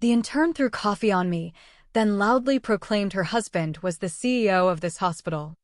The intern threw coffee on me, then loudly proclaimed her husband was the CEO of this hospital.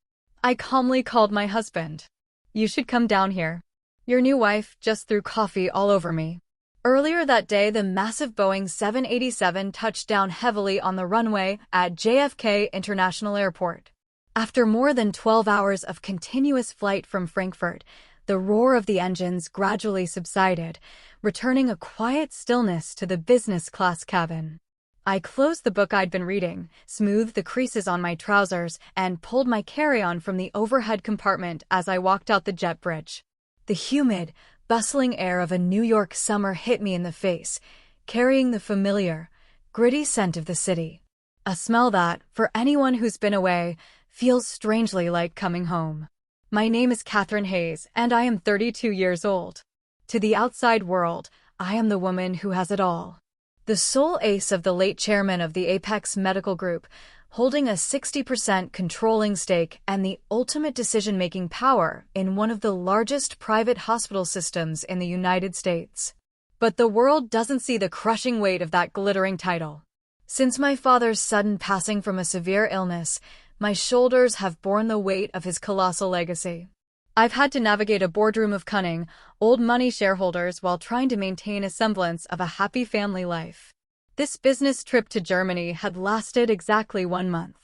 I calmly called my husband. "You should come down here. Your new wife just threw coffee all over me." Earlier that day, the massive Boeing 787 touched down heavily on the runway at JFK International Airport. After more than 12 hours of continuous flight from Frankfurt, the roar of the engines gradually subsided, returning a quiet stillness to the business class cabin. I closed the book I'd been reading, smoothed the creases on my trousers, and pulled my carry-on from the overhead compartment as I walked out the jet bridge. The humid, bustling air of a New York summer hit me in the face, carrying the familiar, gritty scent of the city. A smell that, for anyone who's been away, feels strangely like coming home. My name is Catherine Hayes, and I am 32 years old. To the outside world, I am the woman who has it all. The sole ace of the late chairman of the Apex Medical Group, holding a 60% controlling stake and the ultimate decision-making power in one of the largest private hospital systems in the United States. But the world doesn't see the crushing weight of that glittering title. Since my father's sudden passing from a severe illness, my shoulders have borne the weight of his colossal legacy. I've had to navigate a boardroom of cunning, old money shareholders while trying to maintain a semblance of a happy family life. This business trip to Germany had lasted exactly 1 month.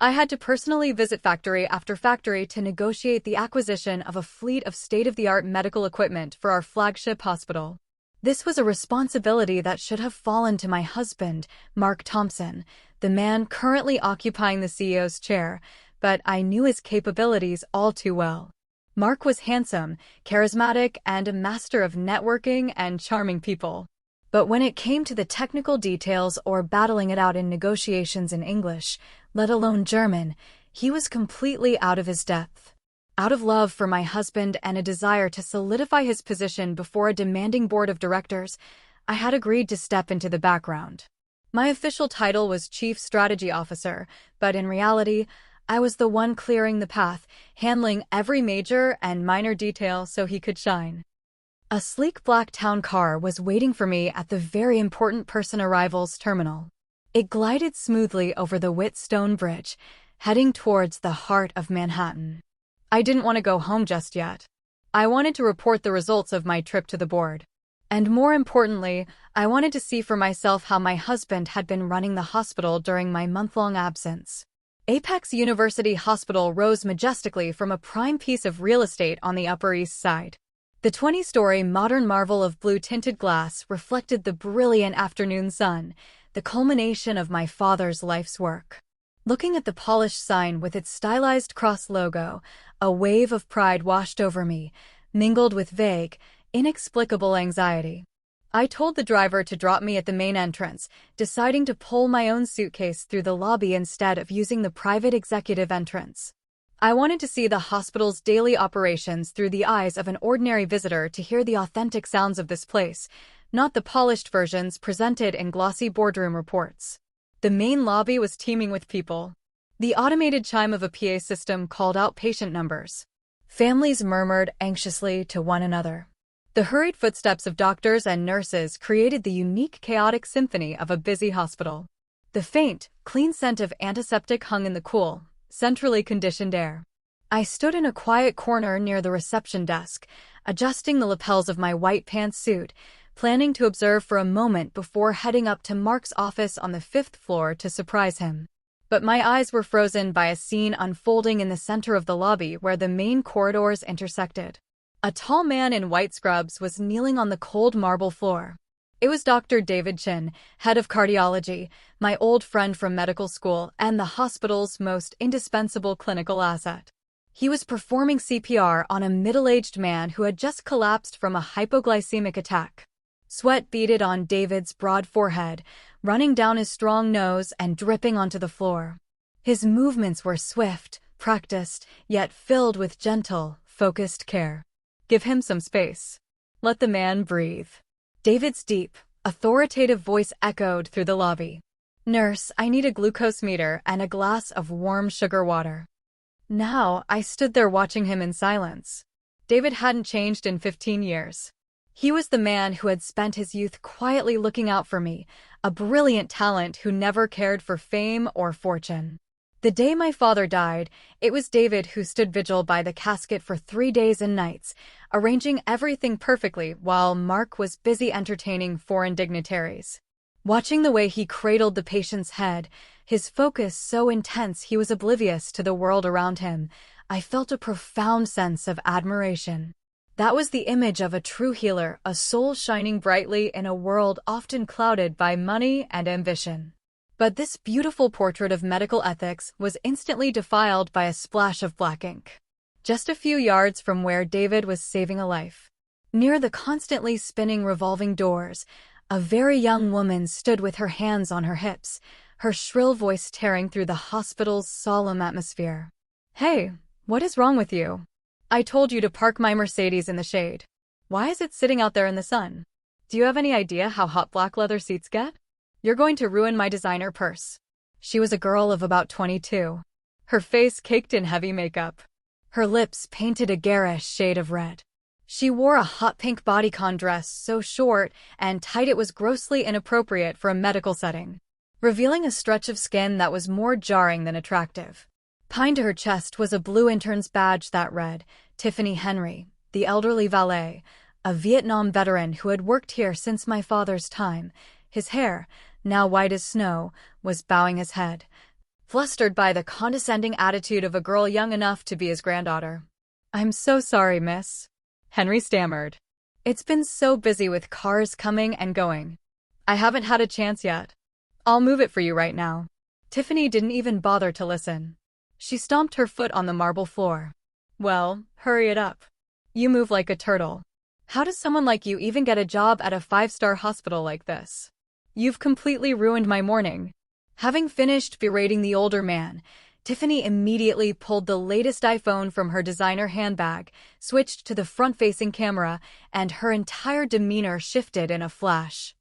I had to personally visit factory after factory to negotiate the acquisition of a fleet of state-of-the-art medical equipment for our flagship hospital. This was a responsibility that should have fallen to my husband, Mark Thompson, the man currently occupying the CEO's chair, but I knew his capabilities all too well. Mark was handsome, charismatic, and a master of networking and charming people. But when it came to the technical details or battling it out in negotiations in English, let alone German, he was completely out of his depth. Out of love for my husband and a desire to solidify his position before a demanding board of directors, I had agreed to step into the background. My official title was Chief Strategy Officer, but in reality, I was the one clearing the path, handling every major and minor detail so he could shine. A sleek black town car was waiting for me at the very important person arrivals terminal. It glided smoothly over the Whitstone Bridge, heading towards the heart of Manhattan. I didn't want to go home just yet. I wanted to report the results of my trip to the board. And more importantly, I wanted to see for myself how my husband had been running the hospital during my month-long absence. Apex University Hospital rose majestically from a prime piece of real estate on the Upper East Side. The 20-story modern marvel of blue-tinted glass reflected the brilliant afternoon sun, the culmination of my father's life's work. Looking at the polished sign with its stylized cross logo, a wave of pride washed over me, mingled with vague, inexplicable anxiety. I told the driver to drop me at the main entrance, deciding to pull my own suitcase through the lobby instead of using the private executive entrance. I wanted to see the hospital's daily operations through the eyes of an ordinary visitor to hear the authentic sounds of this place, not the polished versions presented in glossy boardroom reports. The main lobby was teeming with people. The automated chime of a PA system called out patient numbers. Families murmured anxiously to one another. The hurried footsteps of doctors and nurses created the unique chaotic symphony of a busy hospital. The faint, clean scent of antiseptic hung in the cool, centrally conditioned air. I stood in a quiet corner near the reception desk, adjusting the lapels of my white pantsuit, planning to observe for a moment before heading up to Mark's office on the 5th floor to surprise him. But my eyes were frozen by a scene unfolding in the center of the lobby where the main corridors intersected. A tall man in white scrubs was kneeling on the cold marble floor. It was Dr. David Chin, head of cardiology, my old friend from medical school and the hospital's most indispensable clinical asset. He was performing CPR on a middle-aged man who had just collapsed from a hypoglycemic attack. Sweat beaded on David's broad forehead, running down his strong nose and dripping onto the floor. His movements were swift, practiced, yet filled with gentle, focused care. Give him some space. Let the man breathe. David's deep, authoritative voice echoed through the lobby. "Nurse, I need a glucose meter and a glass of warm sugar water." Now, I stood there watching him in silence. David hadn't changed in 15 years. He was the man who had spent his youth quietly looking out for me, a brilliant talent who never cared for fame or fortune. The day my father died, it was David who stood vigil by the casket for 3 days and nights, arranging everything perfectly while Mark was busy entertaining foreign dignitaries. Watching the way he cradled the patient's head, his focus so intense he was oblivious to the world around him, I felt a profound sense of admiration. That was the image of a true healer, a soul shining brightly in a world often clouded by money and ambition. But this beautiful portrait of medical ethics was instantly defiled by a splash of black ink. Just a few yards from where David was saving a life, near the constantly spinning revolving doors, a very young woman stood with her hands on her hips, her shrill voice tearing through the hospital's solemn atmosphere. "Hey, what is wrong with you? I told you to park my Mercedes in the shade. Why is it sitting out there in the sun? Do you have any idea how hot black leather seats get? You're going to ruin my designer purse." She was a girl of about 22. Her face caked in heavy makeup. Her lips painted a garish shade of red. She wore a hot pink bodycon dress so short and tight it was grossly inappropriate for a medical setting, revealing a stretch of skin that was more jarring than attractive. Pinned to her chest was a blue intern's badge that read, "Tiffany Henry, the elderly valet," a Vietnam veteran who had worked here since my father's time. His hair, now white as snow, was bowing his head, flustered by the condescending attitude of a girl young enough to be his granddaughter. "I'm so sorry, miss," Henry stammered. "It's been so busy with cars coming and going. I haven't had a chance yet. I'll move it for you right now." Tiffany didn't even bother to listen. She stomped her foot on the marble floor. "Well, hurry it up. You move like a turtle. How does someone like you even get a job at a 5-star hospital like this? You've completely ruined my morning." Having finished berating the older man, Tiffany immediately pulled the latest iPhone from her designer handbag, switched to the front-facing camera, and her entire demeanor shifted in a flash.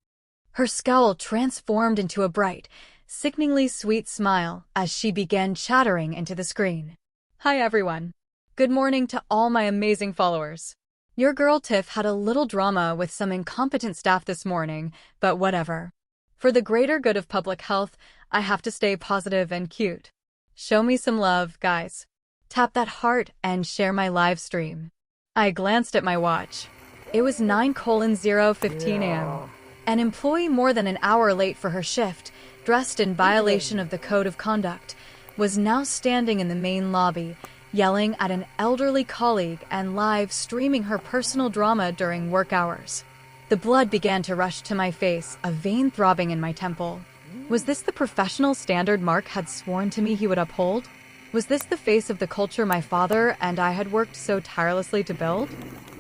Her scowl transformed into a bright, sickeningly sweet smile as she began chattering into the screen. "Hi everyone. Good morning to all my amazing followers. Your girl Tiff had a little drama with some incompetent staff this morning, but whatever. For the greater good of public health, I have to stay positive and cute. Show me some love, guys. Tap that heart and share my live stream." I glanced at my watch. It was 9:015 a.m. An employee more than an hour late for her shift, dressed in violation of the code of conduct, was now standing in the main lobby, yelling at an elderly colleague and live streaming her personal drama during work hours. The blood began to rush to my face, a vein throbbing in my temple. Was this the professional standard Mark had sworn to me he would uphold? Was this the face of the culture my father and I had worked so tirelessly to build?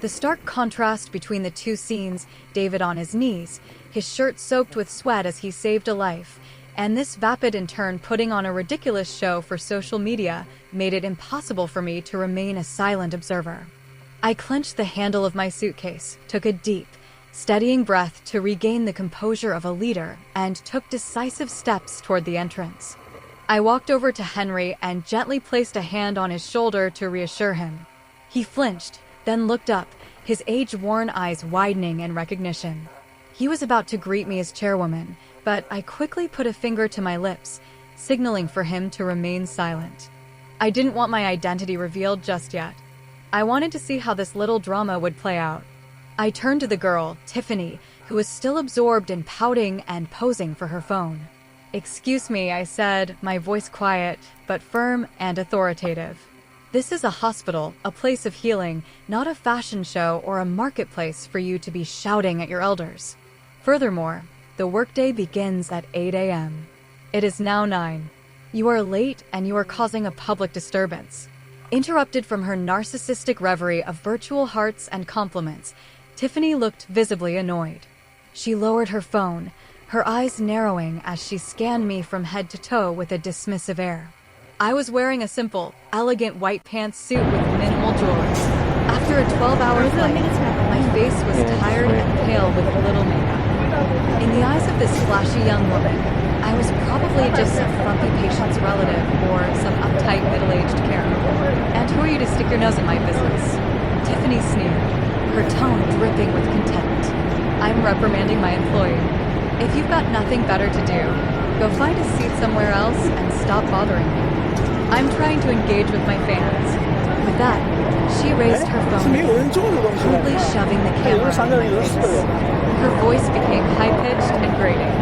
The stark contrast between the two scenes, David on his knees, his shirt soaked with sweat as he saved a life, and this vapid intern putting on a ridiculous show for social media, made it impossible for me to remain a silent observer. I clenched the handle of my suitcase, took a deep, steadying breath to regain the composure of a leader, and took decisive steps toward the entrance. I walked over to Henry and gently placed a hand on his shoulder to reassure him. He flinched, then looked up, his age-worn eyes widening in recognition. He was about to greet me as chairwoman, but I quickly put a finger to my lips, signaling for him to remain silent. I didn't want my identity revealed just yet. I wanted to see how this little drama would play out. I turned to the girl, Tiffany, who was still absorbed in pouting and posing for her phone. "Excuse me," I said, my voice quiet, but firm and authoritative. "This is a hospital, a place of healing, not a fashion show or a marketplace for you to be shouting at your elders. Furthermore, the workday begins at 8 a.m. It is now 9. You are late and you are causing a public disturbance." Interrupted from her narcissistic reverie of virtual hearts and compliments, Tiffany looked visibly annoyed. She lowered her phone, her eyes narrowing as she scanned me from head to toe with a dismissive air. I was wearing a simple, elegant white pantsuit with minimal jewelry. After a 12-hour flight, my face was tired and pale with little makeup. In the eyes of this flashy young woman, I was probably just some frumpy patient's relative or some uptight middle-aged Karen. "And who are you to stick your nose in my business?" Tiffany sneered, her tone dripping with contempt. "I'm reprimanding my employee." If you've got nothing better to do, go find a seat somewhere else and stop bothering me. I'm trying to engage with my fans. With that, she raised her phone, rudely shoving the camera in my face. Her voice became high-pitched and grating.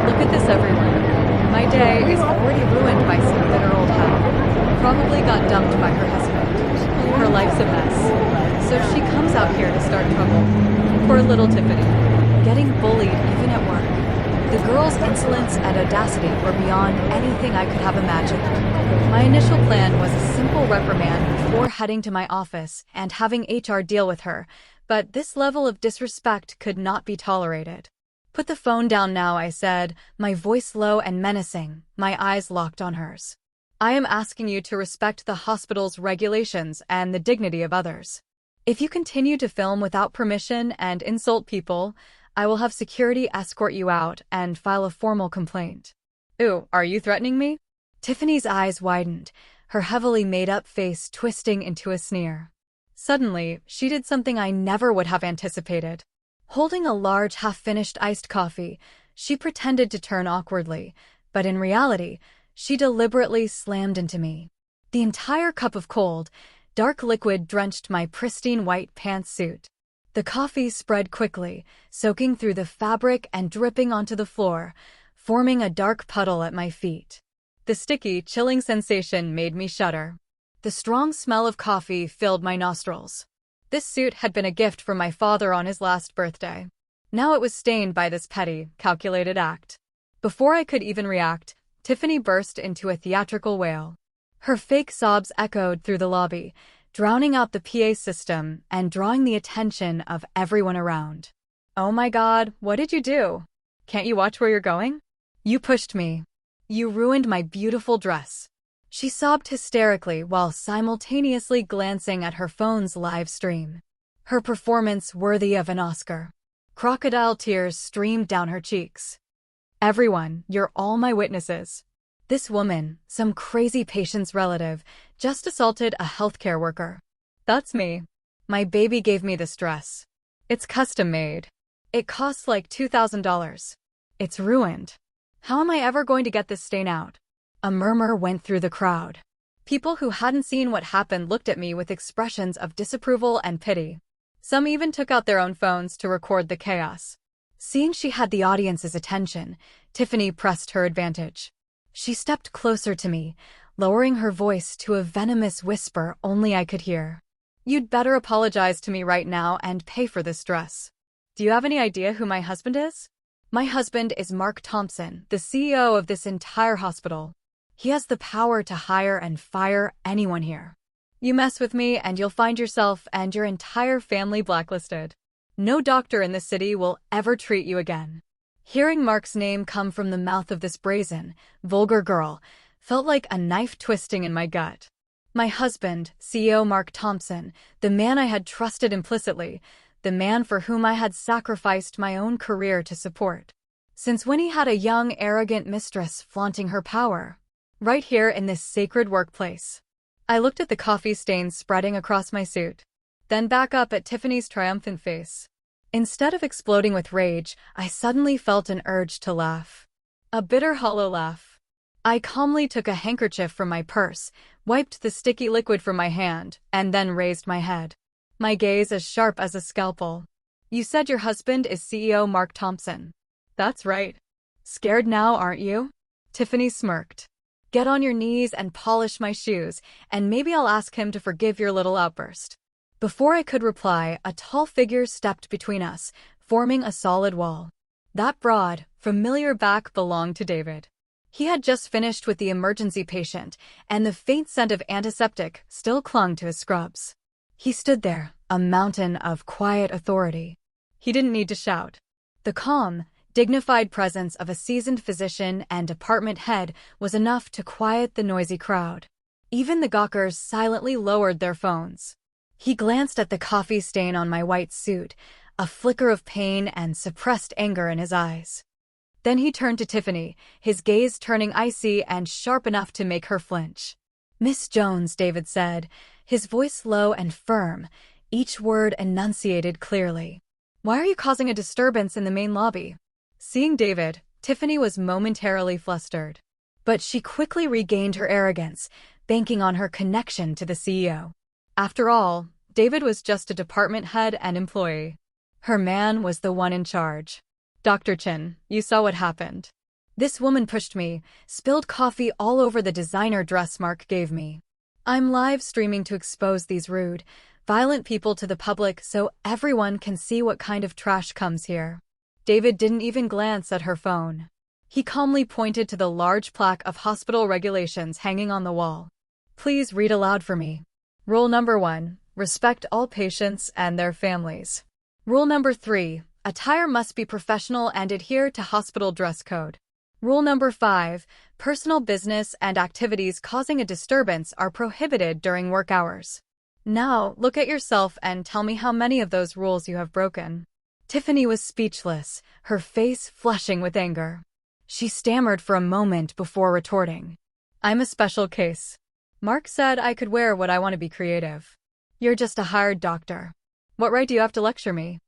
Look at this, everyone. My day is already ruined by some bitter old hag. Probably got dumped by her husband. Her life's a mess. So she comes out here to start trouble. Poor little Tiffany. Getting bullied even at work. The girl's insolence and audacity were beyond anything I could have imagined. My initial plan was a simple reprimand before heading to my office and having HR deal with her, but this level of disrespect could not be tolerated. Put the phone down now, I said, my voice low and menacing, my eyes locked on hers. I am asking you to respect the hospital's regulations and the dignity of others. If you continue to film without permission and insult people, I will have security escort you out and file a formal complaint. Ooh, are you threatening me? Tiffany's eyes widened, her heavily made-up face twisting into a sneer. Suddenly, she did something I never would have anticipated. Holding a large half-finished iced coffee, she pretended to turn awkwardly, but in reality, she deliberately slammed into me. The entire cup of cold, dark liquid drenched my pristine white pantsuit. The coffee spread quickly, soaking through the fabric and dripping onto the floor, forming a dark puddle at my feet. The sticky, chilling sensation made me shudder. The strong smell of coffee filled my nostrils. This suit had been a gift from my father on his last birthday. Now it was stained by this petty, calculated act. Before I could even react, Tiffany burst into a theatrical wail. Her fake sobs echoed through the lobby, drowning out the PA system and drawing the attention of everyone around. Oh my God, what did you do? Can't you watch where you're going? You pushed me. You ruined my beautiful dress. She sobbed hysterically while simultaneously glancing at her phone's live stream. Her performance worthy of an Oscar. Crocodile tears streamed down her cheeks. Everyone, you're all my witnesses. This woman, some crazy patient's relative, just assaulted a healthcare worker. That's me. My baby gave me this dress. It's custom made. It costs like $2,000. It's ruined. How am I ever going to get this stain out? A murmur went through the crowd. People who hadn't seen what happened looked at me with expressions of disapproval and pity. Some even took out their own phones to record the chaos. Seeing she had the audience's attention, Tiffany pressed her advantage. She stepped closer to me, lowering her voice to a venomous whisper only I could hear. You'd better apologize to me right now and pay for this dress. Do you have any idea who my husband is? My husband is Mark Thompson, the CEO of this entire hospital. He has the power to hire and fire anyone here. You mess with me and you'll find yourself and your entire family blacklisted. No doctor in the city will ever treat you again. Hearing Mark's name come from the mouth of this brazen, vulgar girl felt like a knife twisting in my gut. My husband, CEO Mark Thompson, the man I had trusted implicitly, the man for whom I had sacrificed my own career to support. Since when he had a young, arrogant mistress flaunting her power? Right here in this sacred workplace. I looked at the coffee stains spreading across my suit, then back up at Tiffany's triumphant face. Instead of exploding with rage, I suddenly felt an urge to laugh. A bitter, hollow laugh. I calmly took a handkerchief from my purse, wiped the sticky liquid from my hand, and then raised my head. My gaze as sharp as a scalpel. You said your husband is CEO Mark Thompson. That's right. Scared now, aren't you? Tiffany smirked. Get on your knees and polish my shoes, and maybe I'll ask him to forgive your little outburst. Before I could reply, a tall figure stepped between us, forming a solid wall. That broad, familiar back belonged to David. He had just finished with the emergency patient, and the faint scent of antiseptic still clung to his scrubs. He stood there, a mountain of quiet authority. He didn't need to shout. The calm, dignified presence of a seasoned physician and department head was enough to quiet the noisy crowd. Even the gawkers silently lowered their phones. He glanced at the coffee stain on my white suit, a flicker of pain and suppressed anger in his eyes. Then he turned to Tiffany, his gaze turning icy and sharp enough to make her flinch. "Miss Jones," David said, his voice low and firm, each word enunciated clearly. "Why are you causing a disturbance in the main lobby?" Seeing David, Tiffany was momentarily flustered. But she quickly regained her arrogance, banking on her connection to the CEO. After all, David was just a department head and employee. Her man was the one in charge. Dr. Chin, you saw what happened. This woman pushed me, spilled coffee all over the designer dress Mark gave me. I'm live streaming to expose these rude, violent people to the public so everyone can see what kind of trash comes here. David didn't even glance at her phone. He calmly pointed to the large plaque of hospital regulations hanging on the wall. Please read aloud for me. Rule number 1, respect all patients and their families. Rule number 3, attire must be professional and adhere to hospital dress code. Rule number 5, personal business and activities causing a disturbance are prohibited during work hours. Now, look at yourself and tell me how many of those rules you have broken. Tiffany was speechless, her face flushing with anger. She stammered for a moment before retorting. I'm a special case. Mark said I could wear what I want to be creative. You're just a hired doctor. What right do you have to lecture me?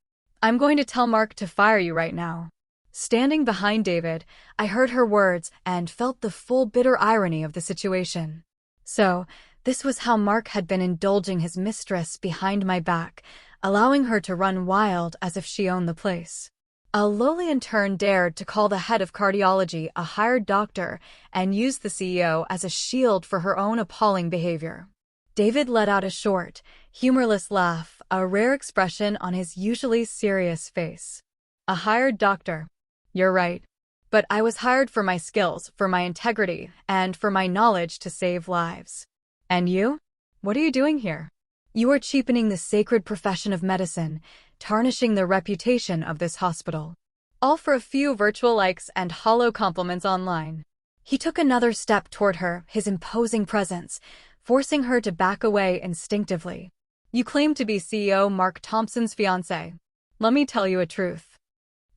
I'm going to tell Mark to fire you right now. Standing behind David, I heard her words and felt the full bitter irony of the situation. So, this was how Mark had been indulging his mistress behind my back, allowing her to run wild as if she owned the place. A lowly intern dared to call the head of cardiology a hired doctor and use the CEO as a shield for her own appalling behavior. David let out a short, humorless laugh, a rare expression on his usually serious face. A hired doctor. You're right. But I was hired for my skills, for my integrity, and for my knowledge to save lives. And you? What are you doing here? You are cheapening the sacred profession of medicine, tarnishing the reputation of this hospital. All for a few virtual likes and hollow compliments online. He took another step toward her, his imposing presence, forcing her to back away instinctively. You claim to be CEO Mark Thompson's fiancé. Let me tell you a truth.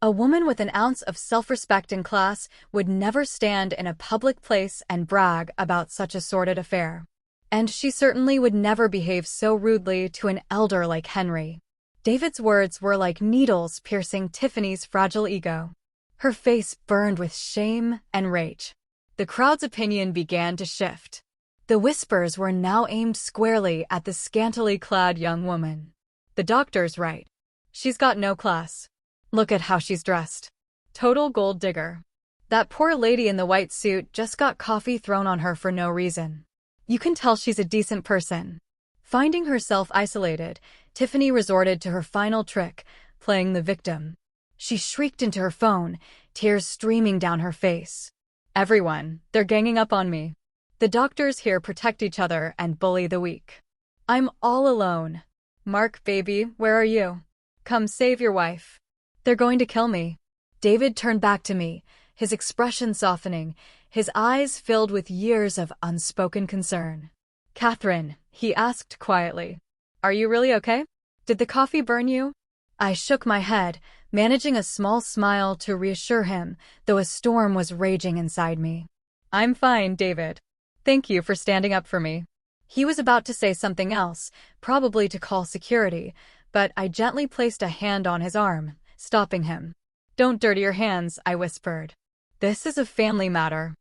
A woman with an ounce of self-respect and class would never stand in a public place and brag about such a sordid affair. And she certainly would never behave so rudely to an elder like Henry. David's words were like needles piercing Tiffany's fragile ego. Her face burned with shame and rage. The crowd's opinion began to shift. The whispers were now aimed squarely at the scantily clad young woman. The doctor's right. She's got no class. Look at how she's dressed. Total gold digger. That poor lady in the white suit just got coffee thrown on her for no reason. You can tell she's a decent person. Finding herself isolated, Tiffany resorted to her final trick, playing the victim. She shrieked into her phone, tears streaming down her face. Everyone, they're ganging up on me. The doctors here protect each other and bully the weak. I'm all alone. Mark, baby, where are you? Come save your wife. They're going to kill me. David turned back to me, his expression softening, his eyes filled with years of unspoken concern. Catherine, he asked quietly. Are you really okay? Did the coffee burn you? I shook my head, managing a small smile to reassure him, though a storm was raging inside me. I'm fine, David. Thank you for standing up for me. He was about to say something else, probably to call security, but I gently placed a hand on his arm, stopping him. Don't dirty your hands, I whispered. This is a family matter.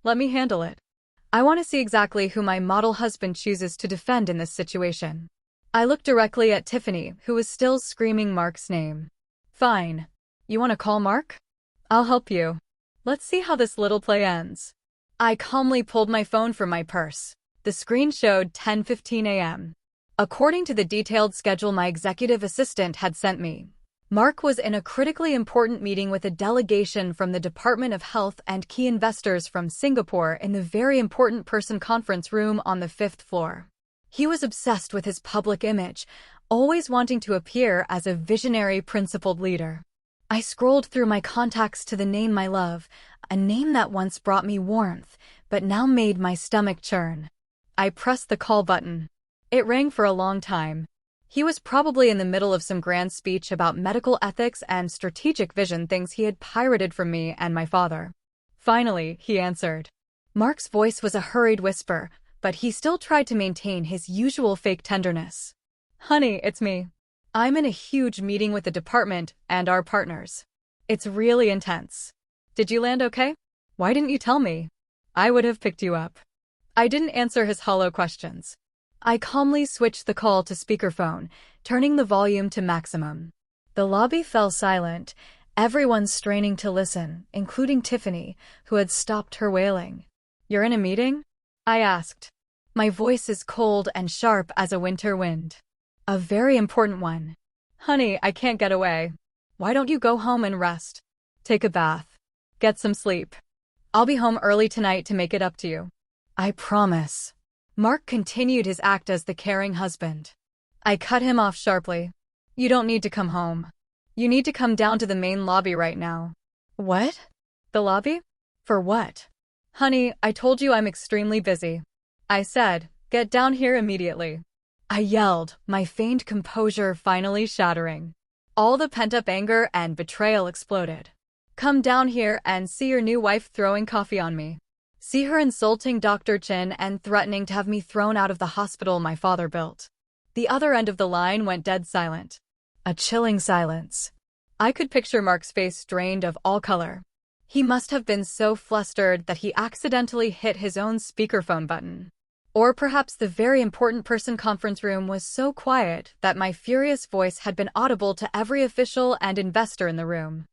Let me handle it. I want to see exactly who my model husband chooses to defend in this situation. I looked directly at Tiffany, who was still screaming Mark's name. Fine. You want to call Mark? I'll help you. Let's see how this little play ends. I calmly pulled my phone from my purse. The screen showed 10:15 a.m. According to the detailed schedule my executive assistant had sent me, Mark was in a critically important meeting with a delegation from the Department of Health and key investors from Singapore in the very important person conference room on the 5th floor. He was obsessed with his public image, always wanting to appear as a visionary, principled leader. I scrolled through my contacts to the name my love, a name that once brought me warmth, but now made my stomach churn. I pressed the call button. It rang for a long time. He was probably in the middle of some grand speech about medical ethics and strategic vision, things he had pirated from me and my father. Finally, he answered. Mark's voice was a hurried whisper, but he still tried to maintain his usual fake tenderness. Honey, it's me. I'm in a huge meeting with the department and our partners. It's really intense. Did you land okay? Why didn't you tell me? I would have picked you up. I didn't answer his hollow questions. I calmly switched the call to speakerphone, turning the volume to maximum. The lobby fell silent, everyone straining to listen, including Tiffany, who had stopped her wailing. "You're in a meeting?" I asked. My voice is cold and sharp as a winter wind. "A very important one." "Honey, I can't get away. Why don't you go home and rest? Take a bath. Get some sleep. I'll be home early tonight to make it up to you." "I promise." Mark continued his act as the caring husband. I cut him off sharply. "You don't need to come home. You need to come down to the main lobby right now." "What? The lobby? For what?" "Honey, I told you I'm extremely busy." I said, "Get down here immediately." I yelled, my feigned composure finally shattering. All the pent-up anger and betrayal exploded. "Come down here and see your new wife throwing coffee on me. See her insulting Dr. Chin and threatening to have me thrown out of the hospital my father built." The other end of the line went dead silent. A chilling silence. I could picture Mark's face drained of all color. He must have been so flustered that he accidentally hit his own speakerphone button. Or perhaps the very important person conference room was so quiet that my furious voice had been audible to every official and investor in the room.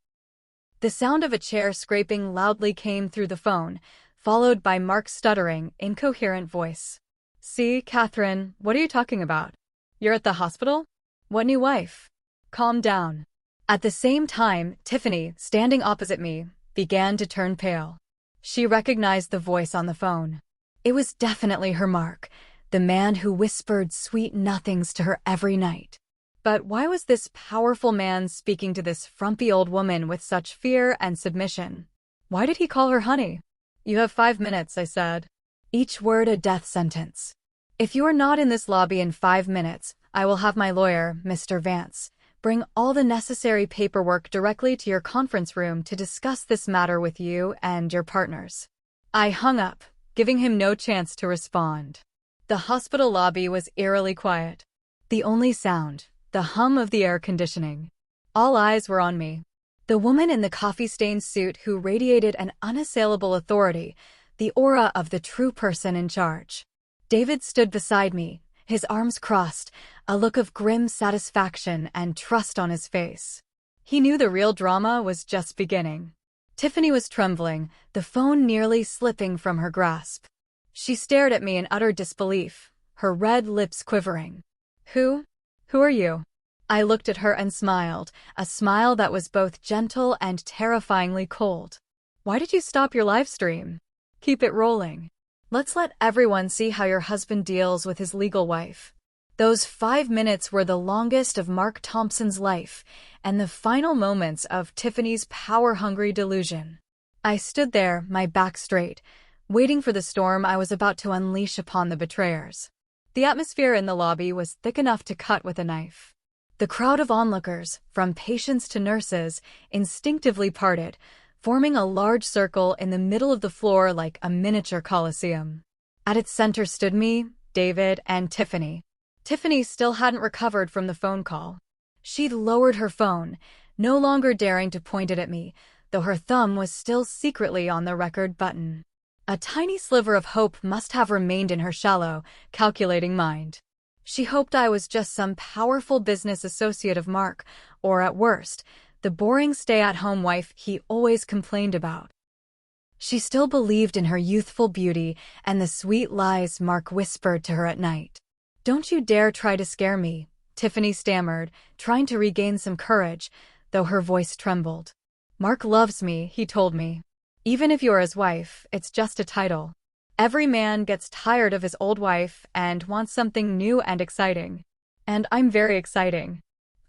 The sound of a chair scraping loudly came through the phone, followed by Mark's stuttering, incoherent voice. "See, Catherine, what are you talking about? You're at the hospital? What new wife? Calm down." At the same time, Tiffany, standing opposite me, began to turn pale. She recognized the voice on the phone. It was definitely her Mark, the man who whispered sweet nothings to her every night. But why was this powerful man speaking to this frumpy old woman with such fear and submission? Why did he call her honey? "You have 5 minutes," I said. Each word a death sentence. "If you are not in this lobby in 5 minutes, I will have my lawyer, Mr. Vance, bring all the necessary paperwork directly to your conference room to discuss this matter with you and your partners." I hung up, giving him no chance to respond. The hospital lobby was eerily quiet. The only sound, the hum of the air conditioning. All eyes were on me. The woman in the coffee-stained suit who radiated an unassailable authority, the aura of the true person in charge. David stood beside me, his arms crossed, a look of grim satisfaction and trust on his face. He knew the real drama was just beginning. Tiffany was trembling, the phone nearly slipping from her grasp. She stared at me in utter disbelief, her red lips quivering. Who are you?" I looked at her and smiled, a smile that was both gentle and terrifyingly cold. "Why did you stop your live stream? Keep it rolling. Let's let everyone see how your husband deals with his legal wife." Those 5 minutes were the longest of Mark Thompson's life, and the final moments of Tiffany's power-hungry delusion. I stood there, my back straight, waiting for the storm I was about to unleash upon the betrayers. The atmosphere in the lobby was thick enough to cut with a knife. The crowd of onlookers, from patients to nurses, instinctively parted, forming a large circle in the middle of the floor like a miniature coliseum. At its center stood me, David, and Tiffany. Tiffany still hadn't recovered from the phone call. She'd lowered her phone, no longer daring to point it at me, though her thumb was still secretly on the record button. A tiny sliver of hope must have remained in her shallow, calculating mind. She hoped I was just some powerful business associate of Mark, or at worst, the boring stay-at-home wife he always complained about. She still believed in her youthful beauty and the sweet lies Mark whispered to her at night. "Don't you dare try to scare me," Tiffany stammered, trying to regain some courage, though her voice trembled. "Mark loves me," he told me. "Even if you're his wife, it's just a title. Every man gets tired of his old wife and wants something new and exciting. And I'm very exciting."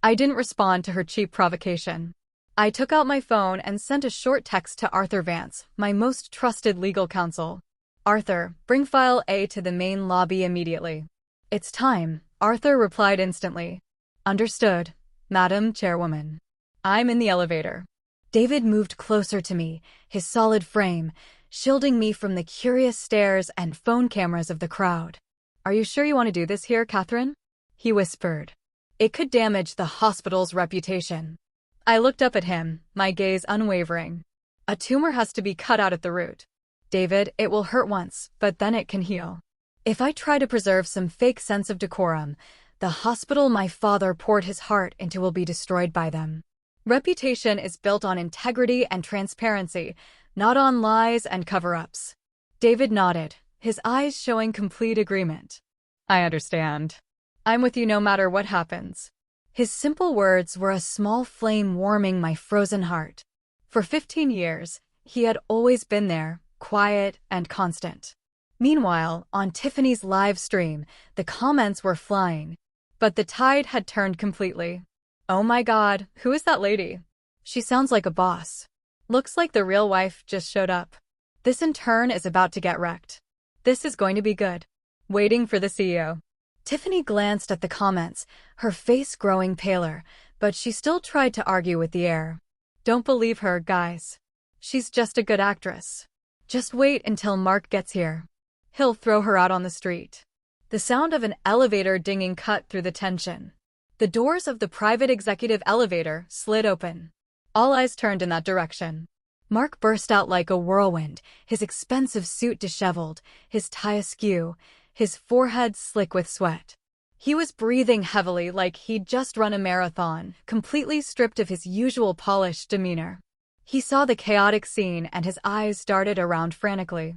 I didn't respond to her cheap provocation. I took out my phone and sent a short text to Arthur Vance, my most trusted legal counsel. "Arthur, bring file A to the main lobby immediately." "It's time," Arthur replied instantly. "Understood, Madam Chairwoman." "I'm in the elevator." David moved closer to me, his solid frame, shielding me from the curious stares and phone cameras of the crowd. "Are you sure you want to do this here, Catherine?" he whispered. "It could damage the hospital's reputation." I looked up at him, my gaze unwavering. A tumor has to be cut out at the root. David, it will hurt once, but then it can heal. If I try to preserve some fake sense of decorum, the hospital my father poured his heart into will be destroyed by them. Reputation is built on integrity and transparency, not on lies and cover-ups. David nodded, his eyes showing complete agreement. I understand. I'm with you no matter what happens. His simple words were a small flame warming my frozen heart. For 15 years, he had always been there, quiet and constant. Meanwhile, on Tiffany's live stream, the comments were flying. But the tide had turned completely. Oh my God, who is that lady? She sounds like a boss. Looks like the real wife just showed up. This intern is about to get wrecked. This is going to be good. Waiting for the CEO. Tiffany glanced at the comments, her face growing paler, but she still tried to argue with the air. Don't believe her, guys. She's just a good actress. Just wait until Mark gets here. He'll throw her out on the street. The sound of an elevator dinging cut through the tension. The doors of the private executive elevator slid open. All eyes turned in that direction. Mark burst out like a whirlwind, his expensive suit disheveled, his tie askew, his forehead slick with sweat. He was breathing heavily like he'd just run a marathon, completely stripped of his usual polished demeanor. He saw the chaotic scene and his eyes darted around frantically.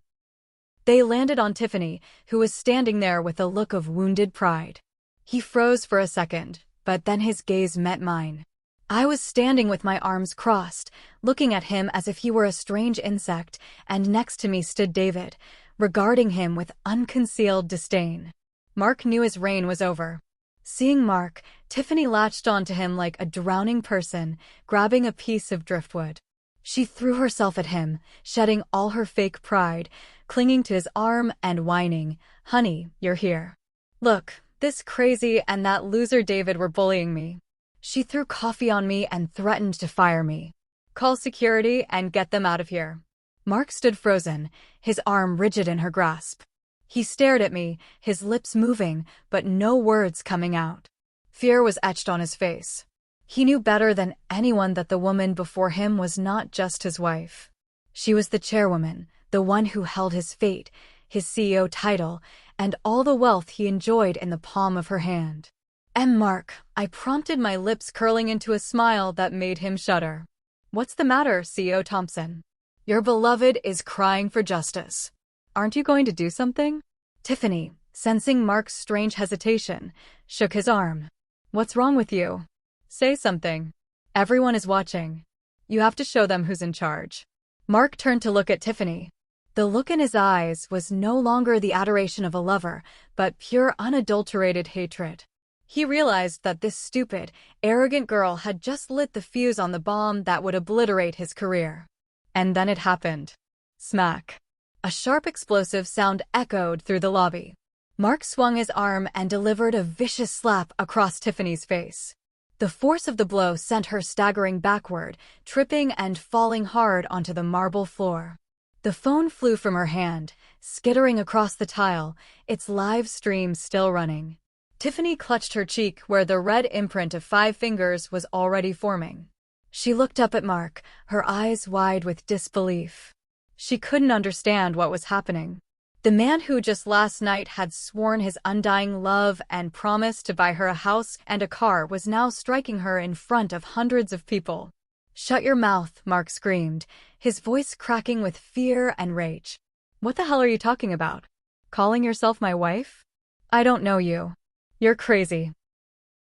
They landed on Tiffany, who was standing there with a look of wounded pride. He froze for a second, but then his gaze met mine. I was standing with my arms crossed, looking at him as if he were a strange insect, and next to me stood David, regarding him with unconcealed disdain. Mark knew his reign was over. Seeing Mark, Tiffany latched onto him like a drowning person, grabbing a piece of driftwood. She threw herself at him, shedding all her fake pride, clinging to his arm and whining, "Honey, you're here. Look, this crazy and that loser David were bullying me." She threw coffee on me and threatened to fire me. "Call security and get them out of here." Mark stood frozen, his arm rigid in her grasp. He stared at me, his lips moving, but no words coming out. Fear was etched on his face. He knew better than anyone that the woman before him was not just his wife. She was the chairwoman, the one who held his fate, his CEO title, and all the wealth he enjoyed in the palm of her hand. Mark, I prompted, my lips curling into a smile that made him shudder. "What's the matter, CEO Thompson? Your beloved is crying for justice. Aren't you going to do something?" Tiffany, sensing Mark's strange hesitation, shook his arm. "What's wrong with you? Say something. Everyone is watching. You have to show them who's in charge." Mark turned to look at Tiffany. The look in his eyes was no longer the adoration of a lover, but pure unadulterated hatred. He realized that this stupid, arrogant girl had just lit the fuse on the bomb that would obliterate his career. And then it happened. Smack. A sharp explosive sound echoed through the lobby. Mark swung his arm and delivered a vicious slap across Tiffany's face. The force of the blow sent her staggering backward, tripping and falling hard onto the marble floor. The phone flew from her hand, skittering across the tile, its live stream still running. Tiffany clutched her cheek where the red imprint of 5 fingers was already forming. She looked up at Mark, her eyes wide with disbelief. She couldn't understand what was happening. The man who just last night had sworn his undying love and promised to buy her a house and a car was now striking her in front of hundreds of people. "Shut your mouth," Mark screamed, his voice cracking with fear and rage. "What the hell are you talking about? Calling yourself my wife? I don't know you. You're crazy.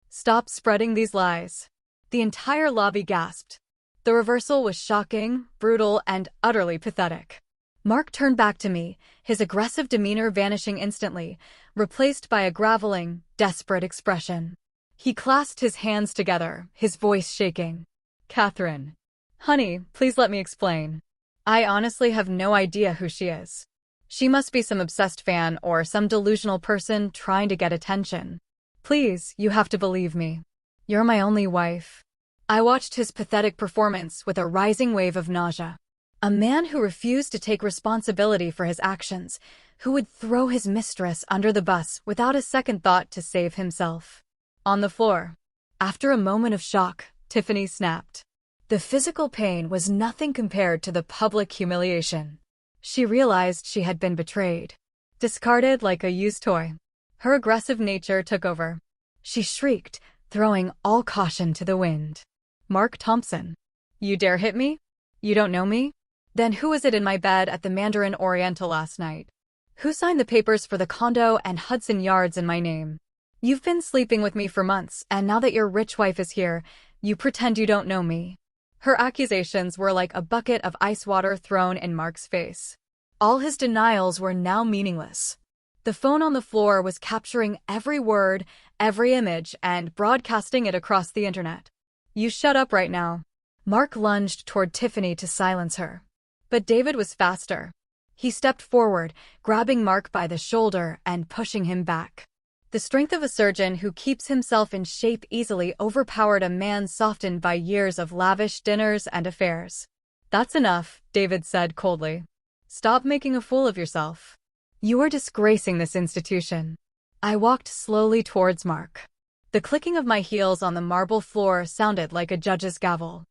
Stop spreading these lies." The entire lobby gasped. The reversal was shocking, brutal, and utterly pathetic. Mark turned back to me, his aggressive demeanor vanishing instantly, replaced by a groveling, desperate expression. He clasped his hands together, his voice shaking. "Catherine. Honey, please let me explain. I honestly have no idea who she is. She must be some obsessed fan or some delusional person trying to get attention. Please, you have to believe me. You're my only wife." I watched his pathetic performance with a rising wave of nausea. A man who refused to take responsibility for his actions, who would throw his mistress under the bus without a second thought to save himself. On the floor. After a moment of shock, Tiffany snapped. The physical pain was nothing compared to the public humiliation. She realized she had been betrayed, discarded like a used toy. Her aggressive nature took over. She shrieked, throwing all caution to the wind. "Mark Thompson, you dare hit me? You don't know me? Then who was it in my bed at the Mandarin Oriental last night? Who signed the papers for the condo and Hudson Yards in my name? You've been sleeping with me for months, and now that your rich wife is here, you pretend you don't know me." Her accusations were like a bucket of ice water thrown in Mark's face. All his denials were now meaningless. The phone on the floor was capturing every word, every image, and broadcasting it across the internet. "You shut up right now." Mark lunged toward Tiffany to silence her. But David was faster. He stepped forward, grabbing Mark by the shoulder and pushing him back. The strength of a surgeon who keeps himself in shape easily overpowered a man softened by years of lavish dinners and affairs. "That's enough," David said coldly. "Stop making a fool of yourself. You are disgracing this institution." I walked slowly towards Mark. The clicking of my heels on the marble floor sounded like a judge's gavel.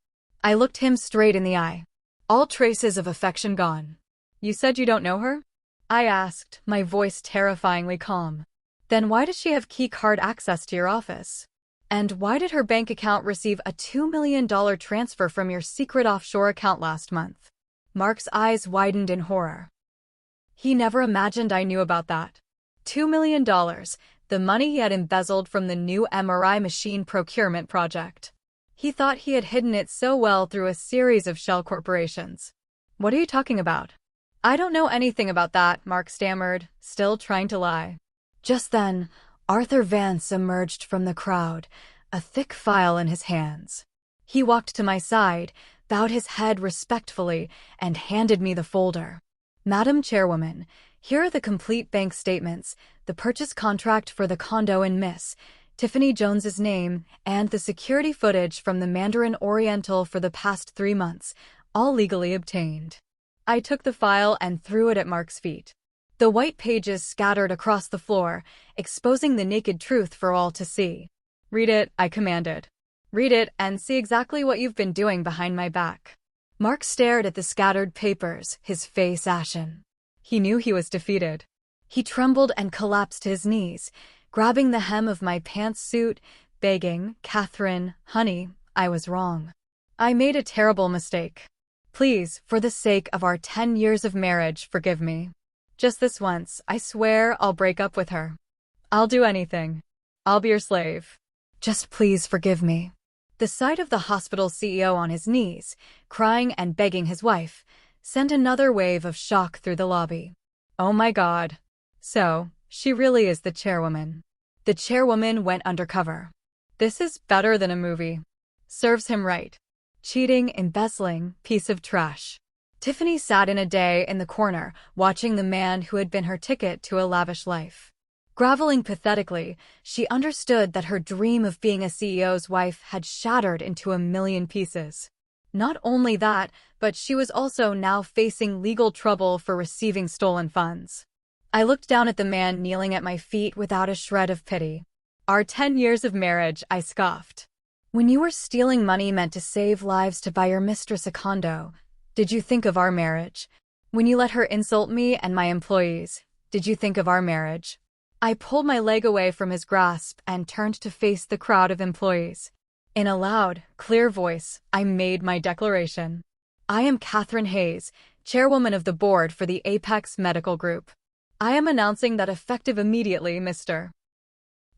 I looked him straight in the eye. All traces of affection gone. "You said you don't know her?" I asked, my voice terrifyingly calm. "Then why does she have key card access to your office? And why did her bank account receive a $2 million transfer from your secret offshore account last month?" Mark's eyes widened in horror. He never imagined I knew about that. $2 million, the money he had embezzled from the new MRI machine procurement project. He thought he had hidden it so well through a series of shell corporations. "What are you talking about?" "I don't know anything about that," Mark stammered, still trying to lie. Just then, Arthur Vance emerged from the crowd, a thick file in his hands. He walked to my side, bowed his head respectfully, and handed me the folder. "Madam Chairwoman, here are the complete bank statements, the purchase contract for the condo in Miss Tiffany Jones's name, and the security footage from the Mandarin Oriental for the past 3 months, all legally obtained." I took the file and threw it at Mark's feet. The white pages scattered across the floor, exposing the naked truth for all to see. "Read it," I commanded. "Read it and see exactly what you've been doing behind my back." Mark stared at the scattered papers, his face ashen. He knew he was defeated. He trembled and collapsed to his knees, grabbing the hem of my pantsuit, begging, "Catherine, honey, I was wrong. I made a terrible mistake. Please, for the sake of our 10 years of marriage, forgive me. Just this once, I swear I'll break up with her. I'll do anything. I'll be your slave. Just please forgive me." The sight of the hospital CEO on his knees, crying and begging his wife, sent another wave of shock through the lobby. Oh my God. So, she really is the chairwoman. The chairwoman went undercover. This is better than a movie. Serves him right. Cheating, embezzling, piece of trash. Tiffany sat in a day in the corner, watching the man who had been her ticket to a lavish life. Groveling pathetically, she understood that her dream of being a CEO's wife had shattered into a million pieces. Not only that, but she was also now facing legal trouble for receiving stolen funds. I looked down at the man kneeling at my feet without a shred of pity. "Our 10 years of marriage," I scoffed. "When you were stealing money meant to save lives to buy your mistress a condo, did you think of our marriage? When you let her insult me and my employees, did you think of our marriage?" I pulled my leg away from his grasp and turned to face the crowd of employees. In a loud, clear voice, I made my declaration. "I am Catherine Hayes, chairwoman of the board for the Apex Medical Group. I am announcing that effective immediately, Mr.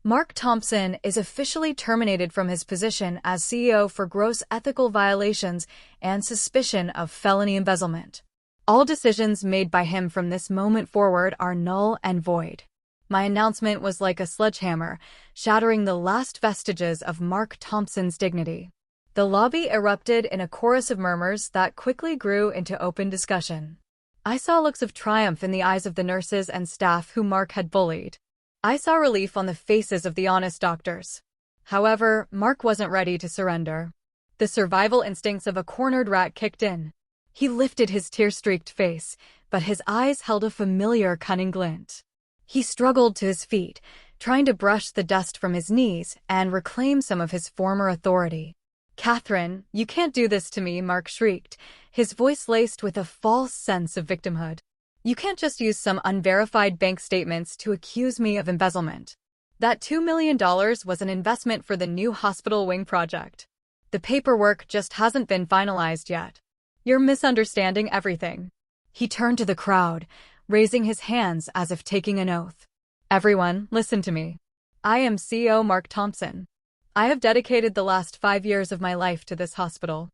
Mark Thompson is officially terminated from his position as CEO for gross ethical violations and suspicion of felony embezzlement. All decisions made by him from this moment forward are null and void." My announcement was like a sledgehammer, shattering the last vestiges of Mark Thompson's dignity. The lobby erupted in a chorus of murmurs that quickly grew into open discussion. I saw looks of triumph in the eyes of the nurses and staff who Mark had bullied. I saw relief on the faces of the honest doctors. However, Mark wasn't ready to surrender. The survival instincts of a cornered rat kicked in. He lifted his tear-streaked face, but his eyes held a familiar cunning glint. He struggled to his feet, trying to brush the dust from his knees and reclaim some of his former authority. "Catherine, you can't do this to me," Mark shrieked, his voice laced with a false sense of victimhood. "You can't just use some unverified bank statements to accuse me of embezzlement. That $2 million was an investment for the new hospital wing project. The paperwork just hasn't been finalized yet. You're misunderstanding everything." He turned to the crowd, raising his hands as if taking an oath. "Everyone, listen to me. I am CEO Mark Thompson. I have dedicated the last 5 years of my life to this hospital.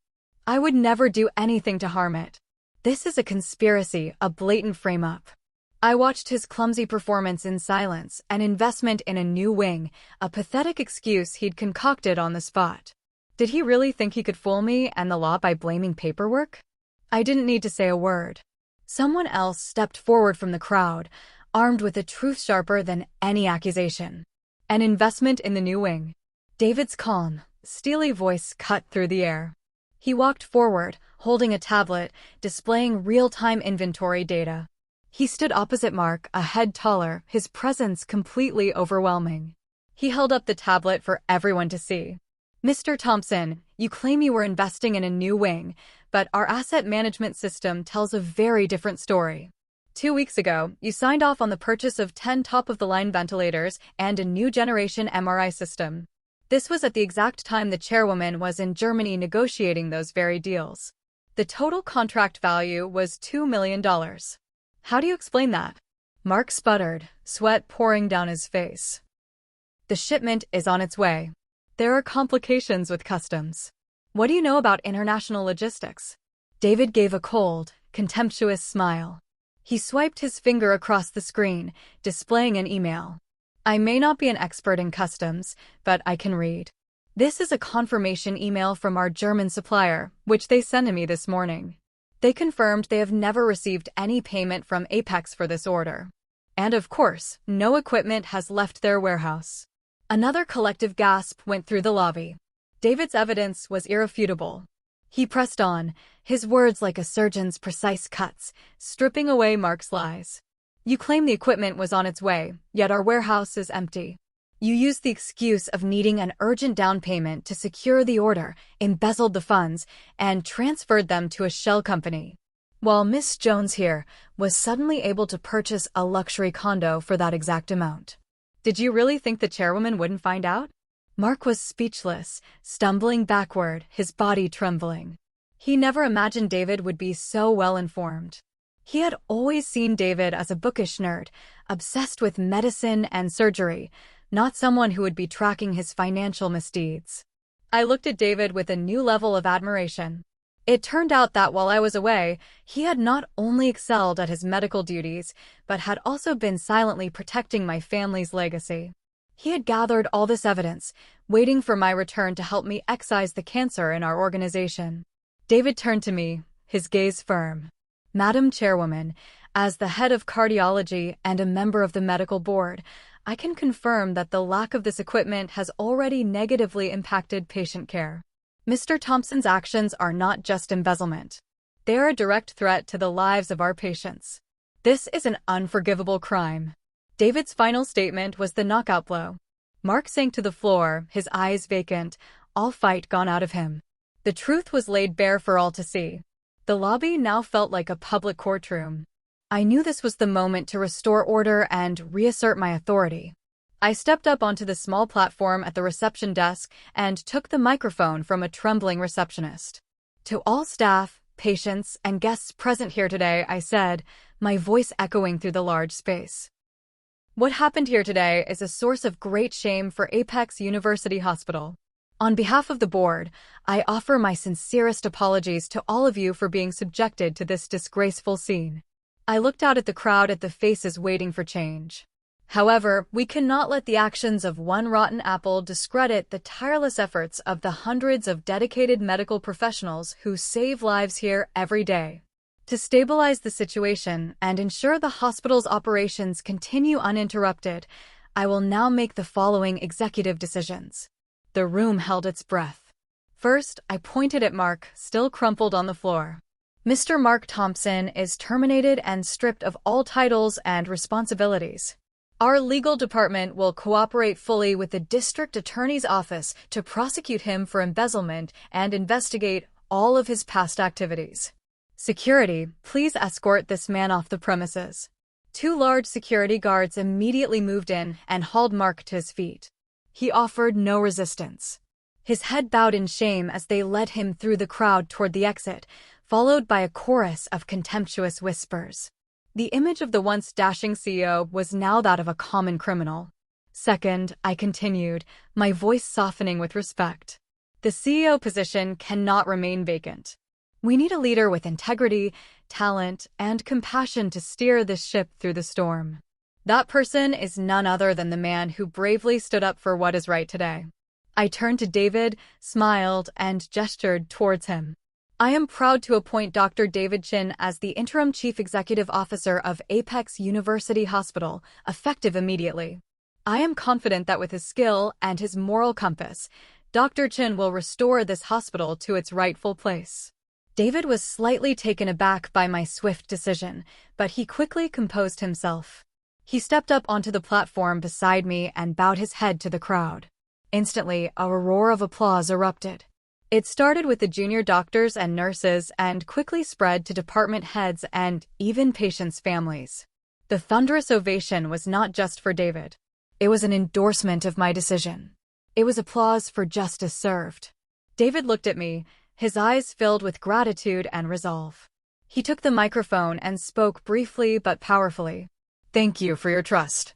I would never do anything to harm it. This is a conspiracy, a blatant frame-up. I watched his clumsy performance in silence, an investment in a new wing, a pathetic excuse he'd concocted on the spot. Did he really think he could fool me and the law by blaming paperwork?" I didn't need to say a word. Someone else stepped forward from the crowd, armed with a truth sharper than any accusation. "An investment in the new wing." David's calm, steely voice cut through the air. He walked forward, holding a tablet, displaying real-time inventory data. He stood opposite Mark, a head taller, his presence completely overwhelming. He held up the tablet for everyone to see. "Mr. Thompson, you claim you were investing in a new wing, but our asset management system tells a very different story. 2 weeks ago, you signed off on the purchase of 10 top-of-the-line ventilators and a new generation MRI system. This was at the exact time the chairwoman was in Germany negotiating those very deals. The total contract value was $2 million. How do you explain that?" Mark sputtered, sweat pouring down his face. "The shipment is on its way. There are complications with customs. What do you know about international logistics?" David gave a cold, contemptuous smile. He swiped his finger across the screen, displaying an email. "I may not be an expert in customs, but I can read. This is a confirmation email from our German supplier, which they sent to me this morning. They confirmed they have never received any payment from Apex for this order. And of course, no equipment has left their warehouse." Another collective gasp went through the lobby. David's evidence was irrefutable. He pressed on, his words like a surgeon's precise cuts, stripping away Mark's lies. "You claim the equipment was on its way, yet our warehouse is empty. You used the excuse of needing an urgent down payment to secure the order, embezzled the funds, and transferred them to a shell company. While Miss Jones here was suddenly able to purchase a luxury condo for that exact amount. Did you really think the chairwoman wouldn't find out?" Mark was speechless, stumbling backward, his body trembling. He never imagined David would be so well informed. He had always seen David as a bookish nerd, obsessed with medicine and surgery, not someone who would be tracking his financial misdeeds. I looked at David with a new level of admiration. It turned out that while I was away, he had not only excelled at his medical duties, but had also been silently protecting my family's legacy. He had gathered all this evidence, waiting for my return to help me excise the cancer in our organization. David turned to me, his gaze firm. "Madam Chairwoman, as the head of cardiology and a member of the medical board, I can confirm that the lack of this equipment has already negatively impacted patient care. Mr. Thompson's actions are not just embezzlement. They are a direct threat to the lives of our patients. This is an unforgivable crime." David's final statement was the knockout blow. Mark sank to the floor, his eyes vacant, all fight gone out of him. The truth was laid bare for all to see. The lobby now felt like a public courtroom. I knew this was the moment to restore order and reassert my authority. I stepped up onto the small platform at the reception desk and took the microphone from a trembling receptionist. "To all staff, patients, and guests present here today," I said, my voice echoing through the large space. "What happened here today is a source of great shame for Apex University Hospital. On behalf of the board, I offer my sincerest apologies to all of you for being subjected to this disgraceful scene." I looked out at the crowd at the faces waiting for change. "However, we cannot let the actions of one rotten apple discredit the tireless efforts of the hundreds of dedicated medical professionals who save lives here every day. To stabilize the situation and ensure the hospital's operations continue uninterrupted, I will now make the following executive decisions." The room held its breath. First, I pointed at Mark, still crumpled on the floor. "Mr. Mark Thompson is terminated and stripped of all titles and responsibilities. Our legal department will cooperate fully with the district attorney's office to prosecute him for embezzlement and investigate all of his past activities. Security, please escort this man off the premises. 2 large security guards immediately moved in and hauled Mark to his feet. He offered no resistance. His head bowed in shame as they led him through the crowd toward the exit, followed by a chorus of contemptuous whispers. The image of the once dashing CEO was now that of a common criminal. Second, I continued, my voice softening with respect. The CEO position cannot remain vacant. We need a leader with integrity, talent, and compassion to steer this ship through the storm. That person is none other than the man who bravely stood up for what is right today. I turned to David, smiled, and gestured towards him. I am proud to appoint Dr. David Chin as the Interim Chief Executive Officer of Apex University Hospital, effective immediately. I am confident that with his skill and his moral compass, Dr. Chin will restore this hospital to its rightful place. David was slightly taken aback by my swift decision, but he quickly composed himself. He stepped up onto the platform beside me and bowed his head to the crowd. Instantly, a roar of applause erupted. It started with the junior doctors and nurses and quickly spread to department heads and even patients' families. The thunderous ovation was not just for David. It was an endorsement of my decision. It was applause for justice served. David looked at me, his eyes filled with gratitude and resolve. He took the microphone and spoke briefly but powerfully. Thank you for your trust.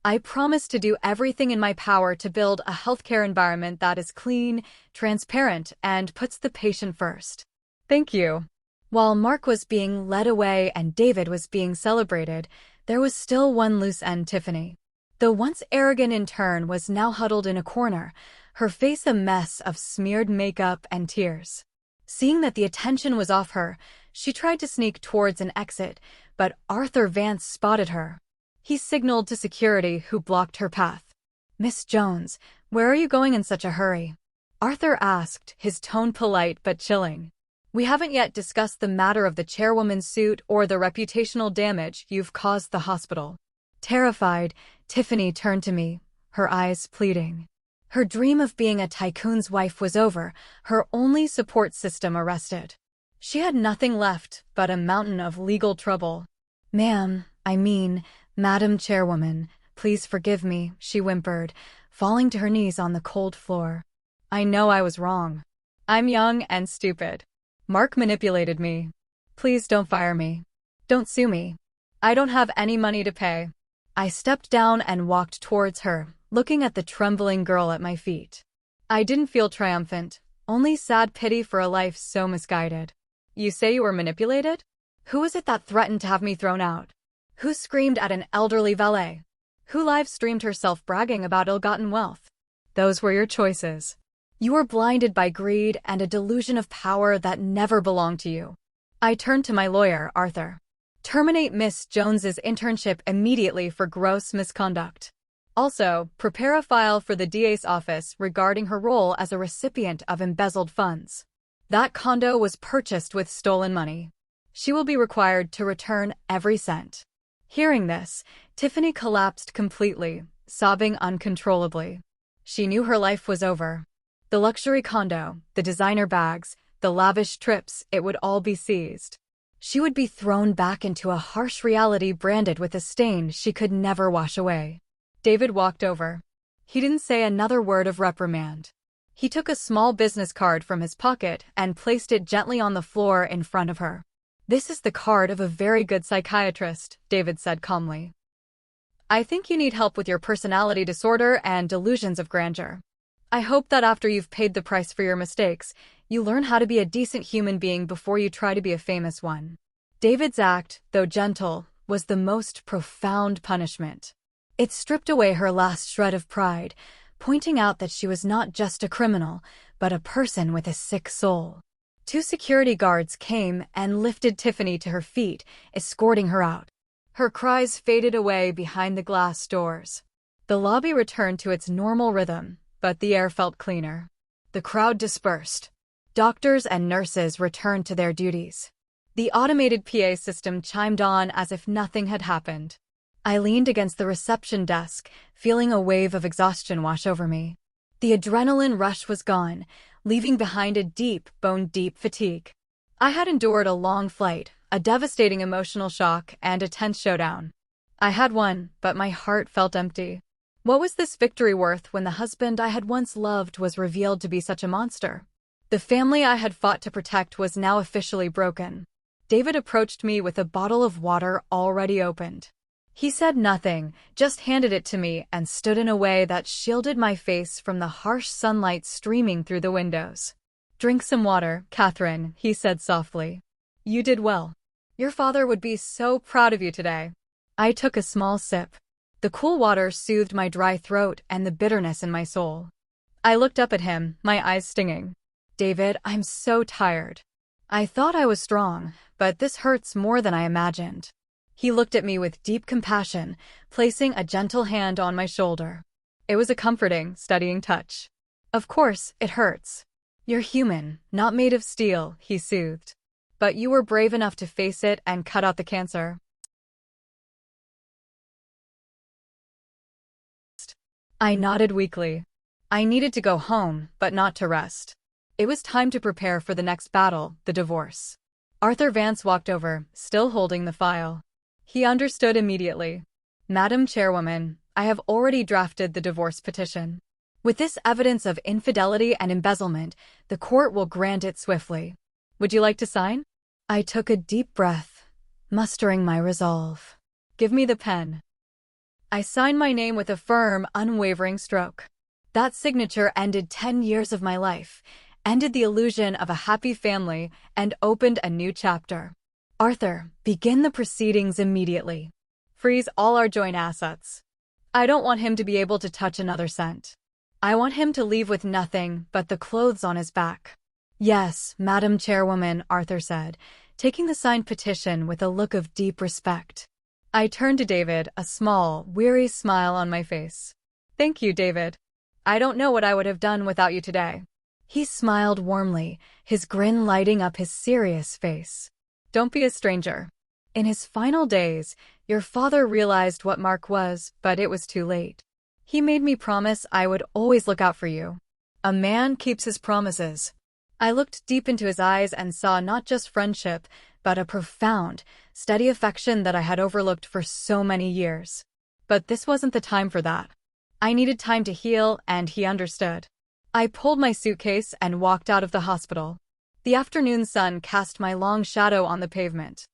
I promise to do everything in my power to build a healthcare environment that is clean, transparent, and puts the patient first. Thank you. While Mark was being led away and David was being celebrated, there was still one loose end: Tiffany. The once arrogant intern was now huddled in a corner, her face a mess of smeared makeup and tears. Seeing that the attention was off her, she tried to sneak towards an exit, but Arthur Vance spotted her. He signaled to security, who blocked her path. Miss Jones, where are you going in such a hurry? Arthur asked, his tone polite but chilling. We haven't yet discussed the matter of the chairwoman's suit or the reputational damage you've caused the hospital. Terrified, Tiffany turned to me, her eyes pleading. Her dream of being a tycoon's wife was over, her only support system arrested. She had nothing left but a mountain of legal trouble. Madam Chairwoman, please forgive me, she whimpered, falling to her knees on the cold floor. I know I was wrong. I'm young and stupid. Mark manipulated me. Please don't fire me. Don't sue me. I don't have any money to pay. I stepped down and walked towards her, looking at the trembling girl at my feet. I didn't feel triumphant, only sad pity for a life so misguided. You say you were manipulated? Who was it that threatened to have me thrown out? Who screamed at an elderly valet? Who live-streamed herself bragging about ill-gotten wealth? Those were your choices. You were blinded by greed and a delusion of power that never belonged to you. I turned to my lawyer, Arthur. Terminate Miss Jones's internship immediately for gross misconduct. Also, prepare a file for the DA's office regarding her role as a recipient of embezzled funds. That condo was purchased with stolen money. She will be required to return every cent. Hearing this, Tiffany collapsed completely, sobbing uncontrollably. She knew her life was over. The luxury condo, the designer bags, the lavish trips, it would all be seized. She would be thrown back into a harsh reality branded with a stain she could never wash away. David walked over. He didn't say another word of reprimand. He took a small business card from his pocket and placed it gently on the floor in front of her. This is the card of a very good psychiatrist, David said calmly. I think you need help with your personality disorder and delusions of grandeur. I hope that after you've paid the price for your mistakes, you learn how to be a decent human being before you try to be a famous one. David's act, though gentle, was the most profound punishment. It stripped away her last shred of pride, pointing out that she was not just a criminal, but a person with a sick soul. 2 security guards came and lifted Tiffany to her feet, escorting her out. Her cries faded away behind the glass doors. The lobby returned to its normal rhythm, but the air felt cleaner. The crowd dispersed. Doctors and nurses returned to their duties. The automated PA system chimed on as if nothing had happened. I leaned against the reception desk, feeling a wave of exhaustion wash over me. The adrenaline rush was gone, leaving behind a deep, bone-deep fatigue. I had endured a long flight, a devastating emotional shock, and a tense showdown. I had won, but my heart felt empty. What was this victory worth when the husband I had once loved was revealed to be such a monster? The family I had fought to protect was now officially broken. David approached me with a bottle of water already opened. He said nothing, just handed it to me and stood in a way that shielded my face from the harsh sunlight streaming through the windows. "Drink some water, Catherine," he said softly. "You did well. Your father would be so proud of you today." I took a small sip. The cool water soothed my dry throat and the bitterness in my soul. I looked up at him, my eyes stinging. "David, I'm so tired. I thought I was strong, but this hurts more than I imagined." He looked at me with deep compassion, placing a gentle hand on my shoulder. It was a comforting, steadying touch. "Of course, it hurts. You're human, not made of steel," he soothed. "But you were brave enough to face it and cut out the cancer." I nodded weakly. I needed to go home, but not to rest. It was time to prepare for the next battle, the divorce. Arthur Vance walked over, still holding the file. He understood immediately. "Madam Chairwoman, I have already drafted the divorce petition. With this evidence of infidelity and embezzlement, the court will grant it swiftly. Would you like to sign?" I took a deep breath, mustering my resolve. "Give me the pen." I signed my name with a firm, unwavering stroke. That signature ended 10 years of my life, ended the illusion of a happy family, and opened a new chapter. "Arthur, begin the proceedings immediately. Freeze all our joint assets. I don't want him to be able to touch another cent. I want him to leave with nothing but the clothes on his back." "Yes, Madam Chairwoman," Arthur said, taking the signed petition with a look of deep respect. I turned to David, a small, weary smile on my face. "Thank you, David. I don't know what I would have done without you today." He smiled warmly, his grin lighting up his serious face. "Don't be a stranger. In his final days, your father realized what Mark was, but it was too late. He made me promise I would always look out for you. A man keeps his promises." I looked deep into his eyes and saw not just friendship, but a profound, steady affection that I had overlooked for so many years. But this wasn't the time for that. I needed time to heal, and he understood. I pulled my suitcase and walked out of the hospital. The afternoon sun cast my long shadow on the pavement.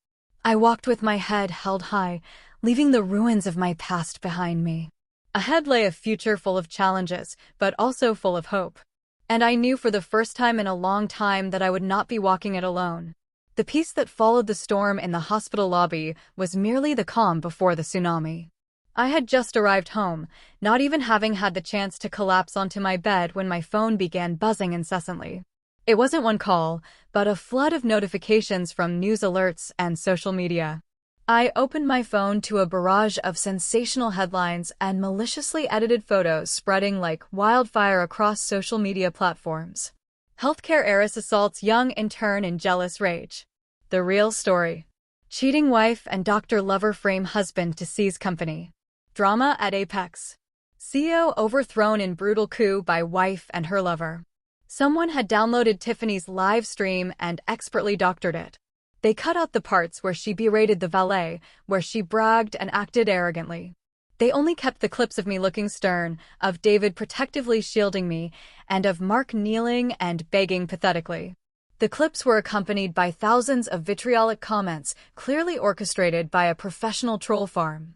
I walked with my head held high, leaving the ruins of my past behind me. Ahead lay a future full of challenges, but also full of hope. And I knew for the first time in a long time that I would not be walking it alone. The peace that followed the storm in the hospital lobby was merely the calm before the tsunami. I had just arrived home, not even having had the chance to collapse onto my bed when my phone began buzzing incessantly. It wasn't one call, but a flood of notifications from news alerts and social media. I opened my phone to a barrage of sensational headlines and maliciously edited photos spreading like wildfire across social media platforms. Healthcare heiress assaults young intern in jealous rage. The real story. Cheating wife and doctor lover frame husband to seize company. Drama at apex. CEO overthrown in brutal coup by wife and her lover. Someone had downloaded Tiffany's live stream and expertly doctored it. They cut out the parts where she berated the valet, where she bragged and acted arrogantly. They only kept the clips of me looking stern, of David protectively shielding me, and of Mark kneeling and begging pathetically. The clips were accompanied by thousands of vitriolic comments, clearly orchestrated by a professional troll farm.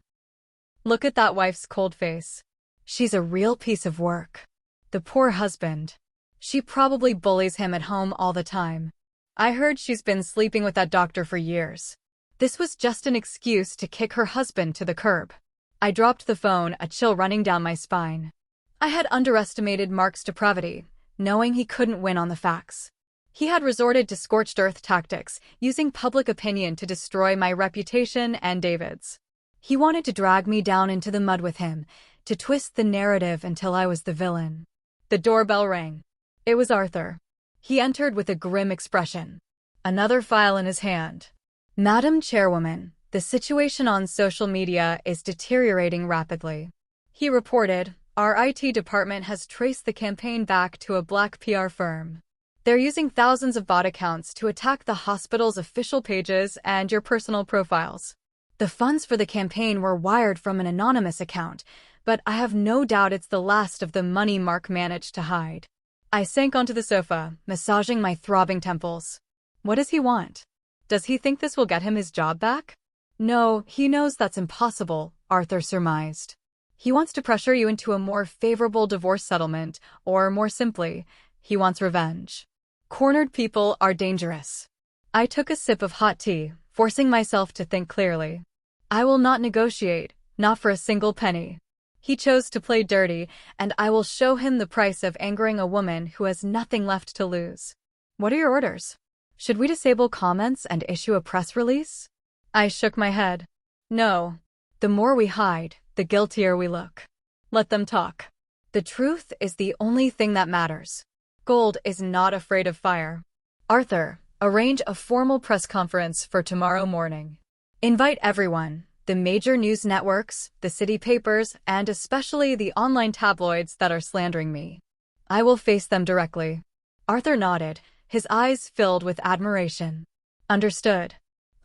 "Look at that wife's cold face. She's a real piece of work. The poor husband. She probably bullies him at home all the time. I heard she's been sleeping with that doctor for years." This was just an excuse to kick her husband to the curb. I dropped the phone, a chill running down my spine. I had underestimated Mark's depravity, knowing he couldn't win on the facts. He had resorted to scorched earth tactics, using public opinion to destroy my reputation and David's. He wanted to drag me down into the mud with him, to twist the narrative until I was the villain. The doorbell rang. It was Arthur. He entered with a grim expression. Another file in his hand. "Madam Chairwoman, The situation on social media is deteriorating rapidly. He reported, "Our IT department has traced the campaign back to a black PR firm. They're using thousands of bot accounts to attack the hospital's official pages and your personal profiles. The funds for the campaign were wired from an anonymous account, but I have no doubt it's the last of the money Mark managed to hide." I sank onto the sofa, massaging my throbbing temples. What does he want? Does he think this will get him his job back? No, he knows that's impossible, Arthur surmised. He wants to pressure you into a more favorable divorce settlement, or more simply, he wants revenge. Cornered people are dangerous. I took a sip of hot tea, forcing myself to think clearly. I will not negotiate, not for a single penny. He chose to play dirty, and I will show him the price of angering a woman who has nothing left to lose. What are your orders? Should we disable comments and issue a press release? I shook my head. No. The more we hide, the guiltier we look. Let them talk. The truth is the only thing that matters. Gold is not afraid of fire. Arthur, arrange a formal press conference for tomorrow morning. Invite everyone, the major news networks, the city papers, and especially the online tabloids that are slandering me. I will face them directly. Arthur nodded, his eyes filled with admiration. Understood.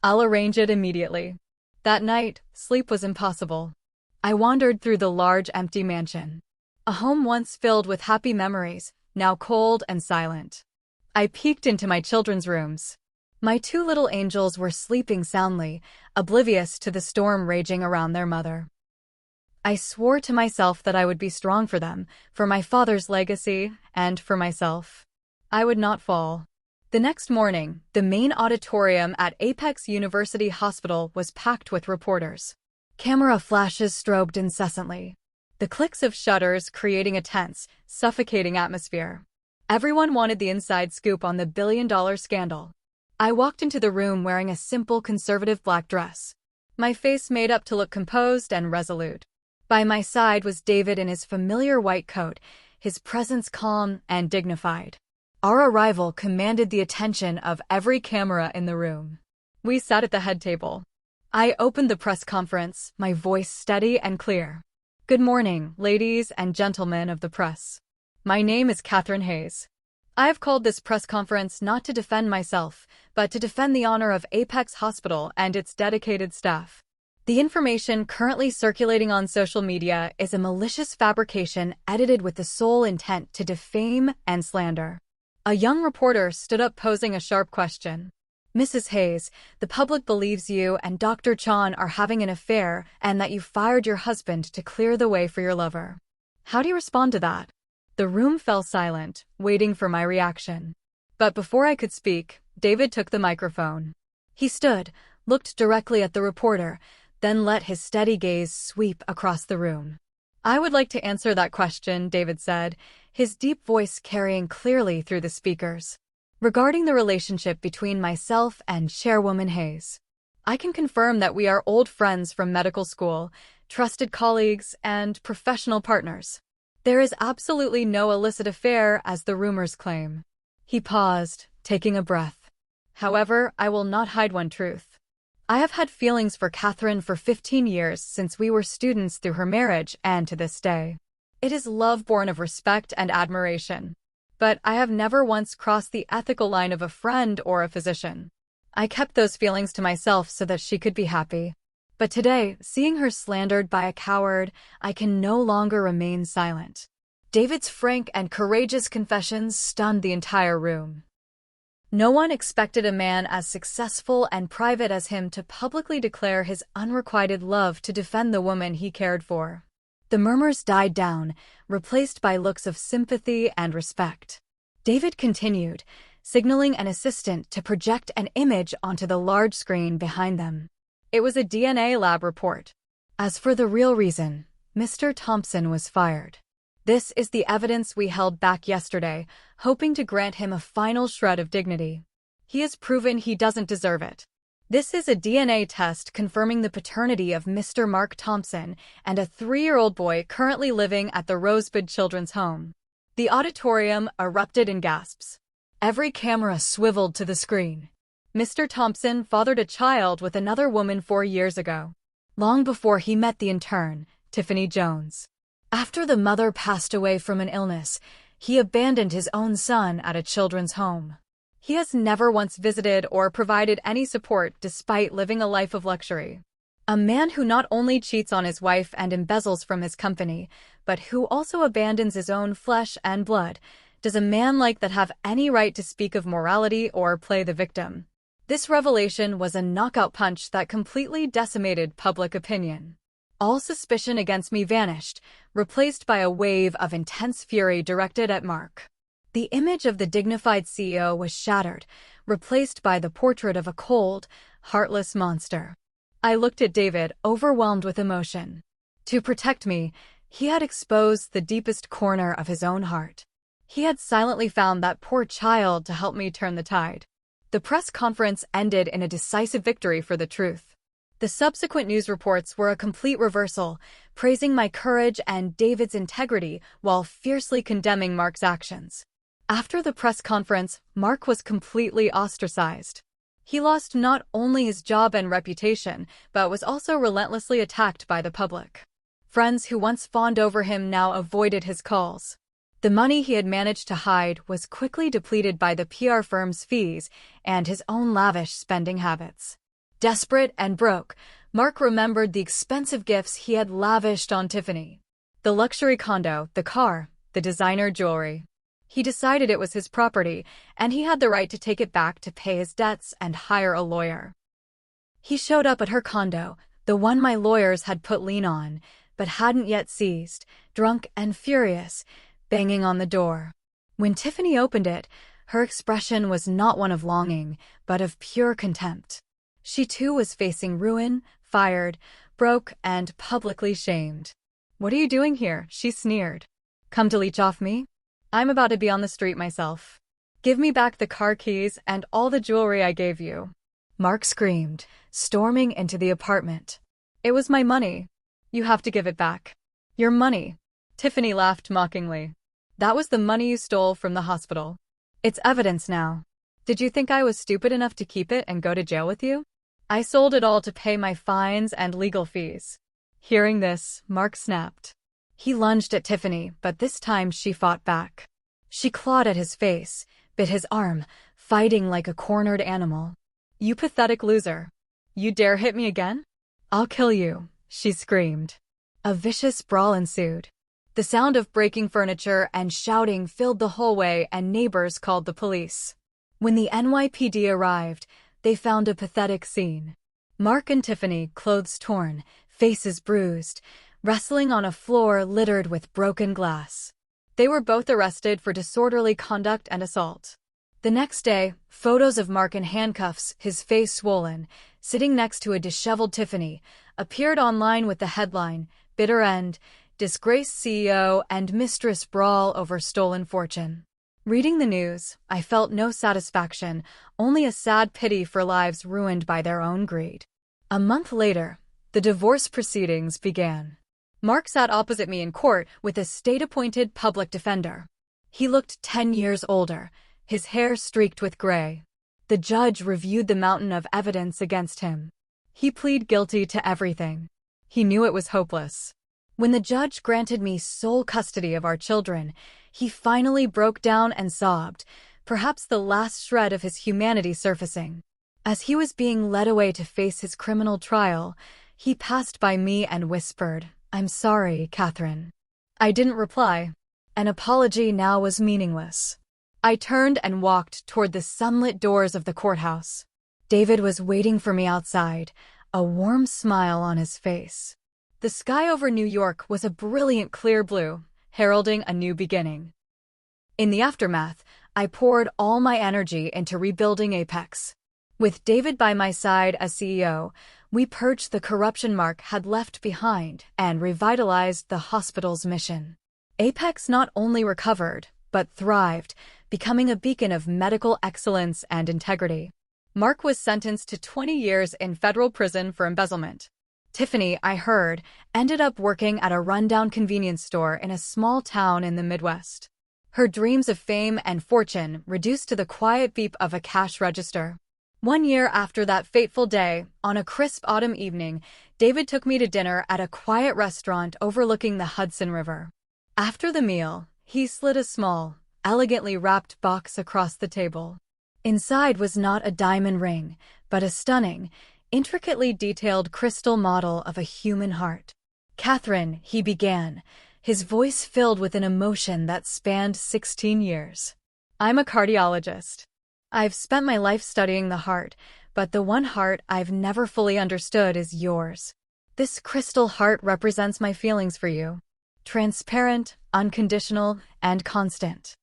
I'll arrange it immediately. That night, sleep was impossible. I wandered through the large empty mansion. A home once filled with happy memories, now cold and silent. I peeked into my children's rooms. My two little angels were sleeping soundly, oblivious to the storm raging around their mother. I swore to myself that I would be strong for them, for my father's legacy, and for myself. I would not fall. The next morning, the main auditorium at Apex University Hospital was packed with reporters. Camera flashes strobed incessantly, the clicks of shutters creating a tense, suffocating atmosphere. Everyone wanted the inside scoop on the billion-dollar scandal. I walked into the room wearing a simple conservative black dress, my face made up to look composed and resolute. By my side was David in his familiar white coat, his presence calm and dignified. Our arrival commanded the attention of every camera in the room. We sat at the head table. I opened the press conference, my voice steady and clear. Good morning, ladies and gentlemen of the press. My name is Catherine Hayes. I have called this press conference not to defend myself, but to defend the honor of Apex Hospital and its dedicated staff. The information currently circulating on social media is a malicious fabrication edited with the sole intent to defame and slander. A young reporter stood up posing a sharp question. Mrs. Hayes, the public believes you and Dr. Chan are having an affair and that you fired your husband to clear the way for your lover. How do you respond to that? The room fell silent, waiting for my reaction. But before I could speak, David took the microphone. He stood, looked directly at the reporter, then let his steady gaze sweep across the room. I would like to answer that question, David said, his deep voice carrying clearly through the speakers. Regarding the relationship between myself and Chairwoman Hayes, I can confirm that we are old friends from medical school, trusted colleagues, and professional partners. There is absolutely no illicit affair, as the rumors claim. He paused, taking a breath. However, I will not hide one truth. I have had feelings for Catherine for 15 years since we were students through her marriage and to this day. It is love born of respect and admiration. But I have never once crossed the ethical line of a friend or a physician. I kept those feelings to myself so that she could be happy. But today, seeing her slandered by a coward, I can no longer remain silent. David's frank and courageous confessions stunned the entire room. No one expected a man as successful and private as him to publicly declare his unrequited love to defend the woman he cared for. The murmurs died down, replaced by looks of sympathy and respect. David continued, signaling an assistant to project an image onto the large screen behind them. It was a DNA lab report. As for the real reason, Mr. Thompson was fired. This is the evidence we held back yesterday, hoping to grant him a final shred of dignity. He has proven he doesn't deserve it. This is a DNA test confirming the paternity of Mr. Mark Thompson and a 3-year-old boy currently living at the Rosebud Children's Home. The auditorium erupted in gasps. Every camera swiveled to the screen. Mr. Thompson fathered a child with another woman 4 years ago, long before he met the intern, Tiffany Jones. After the mother passed away from an illness, he abandoned his own son at a children's home. He has never once visited or provided any support despite living a life of luxury. A man who not only cheats on his wife and embezzles from his company, but who also abandons his own flesh and blood. Does a man like that have any right to speak of morality or play the victim? This revelation was a knockout punch that completely decimated public opinion. All suspicion against me vanished, replaced by a wave of intense fury directed at Mark. The image of the dignified CEO was shattered, replaced by the portrait of a cold, heartless monster. I looked at David, overwhelmed with emotion. To protect me, he had exposed the deepest corner of his own heart. He had silently found that poor child to help me turn the tide. The press conference ended in a decisive victory for the truth. The subsequent news reports were a complete reversal, praising my courage and David's integrity while fiercely condemning Mark's actions. After the press conference, Mark was completely ostracized. He lost not only his job and reputation, but was also relentlessly attacked by the public. Friends who once fawned over him now avoided his calls. The money he had managed to hide was quickly depleted by the PR firm's fees and his own lavish spending habits. Desperate and broke, Mark remembered the expensive gifts he had lavished on Tiffany. The luxury condo, the car, the designer jewelry. He decided it was his property, and he had the right to take it back to pay his debts and hire a lawyer. He showed up at her condo, the one my lawyers had put lien on, but hadn't yet seized, drunk and furious, banging on the door. When Tiffany opened it, her expression was not one of longing, but of pure contempt. She too was facing ruin, fired, broke, and publicly shamed. "What are you doing here?" she sneered. "Come to leech off me? I'm about to be on the street myself. Give me back the car keys and all the jewelry I gave you." Mark screamed, storming into the apartment. "It was my money. You have to give it back." "Your money?" Tiffany laughed mockingly. "That was the money you stole from the hospital. It's evidence now. Did you think I was stupid enough to keep it and go to jail with you? I sold it all to pay my fines and legal fees." Hearing this, Mark snapped. He lunged at Tiffany, but this time she fought back. She clawed at his face, bit his arm, fighting like a cornered animal. "You pathetic loser. You dare hit me again? I'll kill you," she screamed. A vicious brawl ensued. The sound of breaking furniture and shouting filled the hallway, and neighbors called the police. When the NYPD arrived, they found a pathetic scene. Mark and Tiffany, clothes torn, faces bruised, wrestling on a floor littered with broken glass. They were both arrested for disorderly conduct and assault. The next day, photos of Mark in handcuffs, his face swollen, sitting next to a disheveled Tiffany, appeared online with the headline, "Bitter End, Disgraced CEO and Mistress Brawl Over Stolen Fortune." Reading the news, I felt no satisfaction, only a sad pity for lives ruined by their own greed. A month later, the divorce proceedings began. Mark sat opposite me in court with a state-appointed public defender. He looked 10 years older, his hair streaked with gray. The judge reviewed the mountain of evidence against him. He pleaded guilty to everything. He knew it was hopeless. When the judge granted me sole custody of our children, he finally broke down and sobbed, perhaps the last shred of his humanity surfacing. As he was being led away to face his criminal trial, he passed by me and whispered, "I'm sorry, Catherine." I didn't reply. An apology now was meaningless. I turned and walked toward the sunlit doors of the courthouse. David was waiting for me outside, a warm smile on his face. The sky over New York was a brilliant clear blue, heralding a new beginning. In the aftermath, I poured all my energy into rebuilding Apex. With David by my side as CEO, we purged the corruption Mark had left behind and revitalized the hospital's mission. Apex not only recovered, but thrived, becoming a beacon of medical excellence and integrity. Mark was sentenced to 20 years in federal prison for embezzlement. Tiffany, I heard, ended up working at a rundown convenience store in a small town in the Midwest. Her dreams of fame and fortune reduced to the quiet beep of a cash register. 1 year after that fateful day, on a crisp autumn evening, David took me to dinner at a quiet restaurant overlooking the Hudson River. After the meal, he slid a small, elegantly wrapped box across the table. Inside was not a diamond ring, but a stunning, intricately detailed crystal model of a human heart. "Catherine," he began, his voice filled with an emotion that spanned 16 years. "I'm a cardiologist. I've spent my life studying the heart, but the one heart I've never fully understood is yours. This crystal heart represents my feelings for you. Transparent, unconditional, and constant.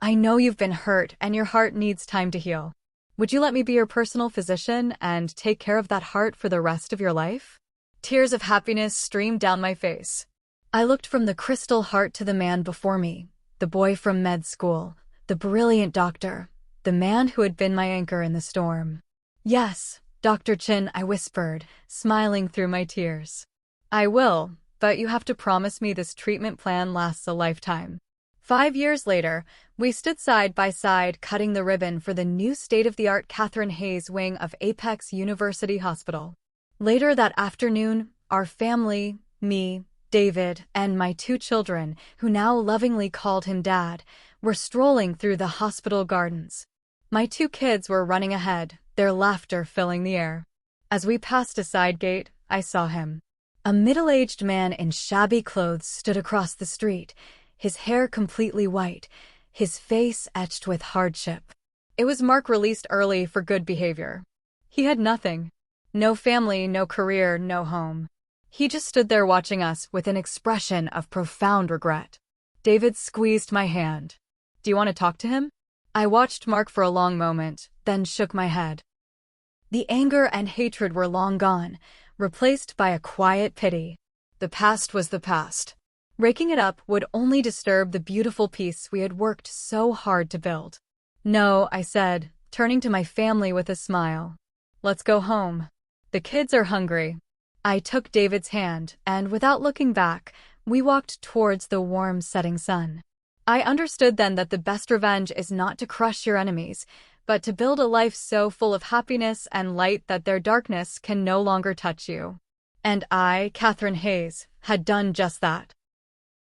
I know you've been hurt and your heart needs time to heal. Would you let me be your personal physician and take care of that heart for the rest of your life?" Tears of happiness streamed down my face. I looked from the crystal heart to the man before me, the boy from med school, the brilliant doctor, the man who had been my anchor in the storm. "Yes, Dr. Chin," I whispered, smiling through my tears. "I will, but you have to promise me this treatment plan lasts a lifetime." 5 years later, we stood side by side cutting the ribbon for the new state-of-the-art Catherine Hayes wing of Apex University Hospital. Later that afternoon, our family, me, David, and my 2 children, who now lovingly called him Dad, were strolling through the hospital gardens. My 2 kids were running ahead, their laughter filling the air. As we passed a side gate, I saw him. A middle-aged man in shabby clothes stood across the street, his hair completely white, his face etched with hardship. It was Mark, released early for good behavior. He had nothing. No family, no career, no home. He just stood there watching us with an expression of profound regret. David squeezed my hand. "Do you want to talk to him?" I watched Mark for a long moment, then shook my head. The anger and hatred were long gone, replaced by a quiet pity. The past was the past. Raking it up would only disturb the beautiful peace we had worked so hard to build. "No," I said, turning to my family with a smile. "Let's go home. The kids are hungry." I took David's hand, and without looking back, we walked towards the warm setting sun. I understood then that the best revenge is not to crush your enemies, but to build a life so full of happiness and light that their darkness can no longer touch you. And I, Catherine Hayes, had done just that.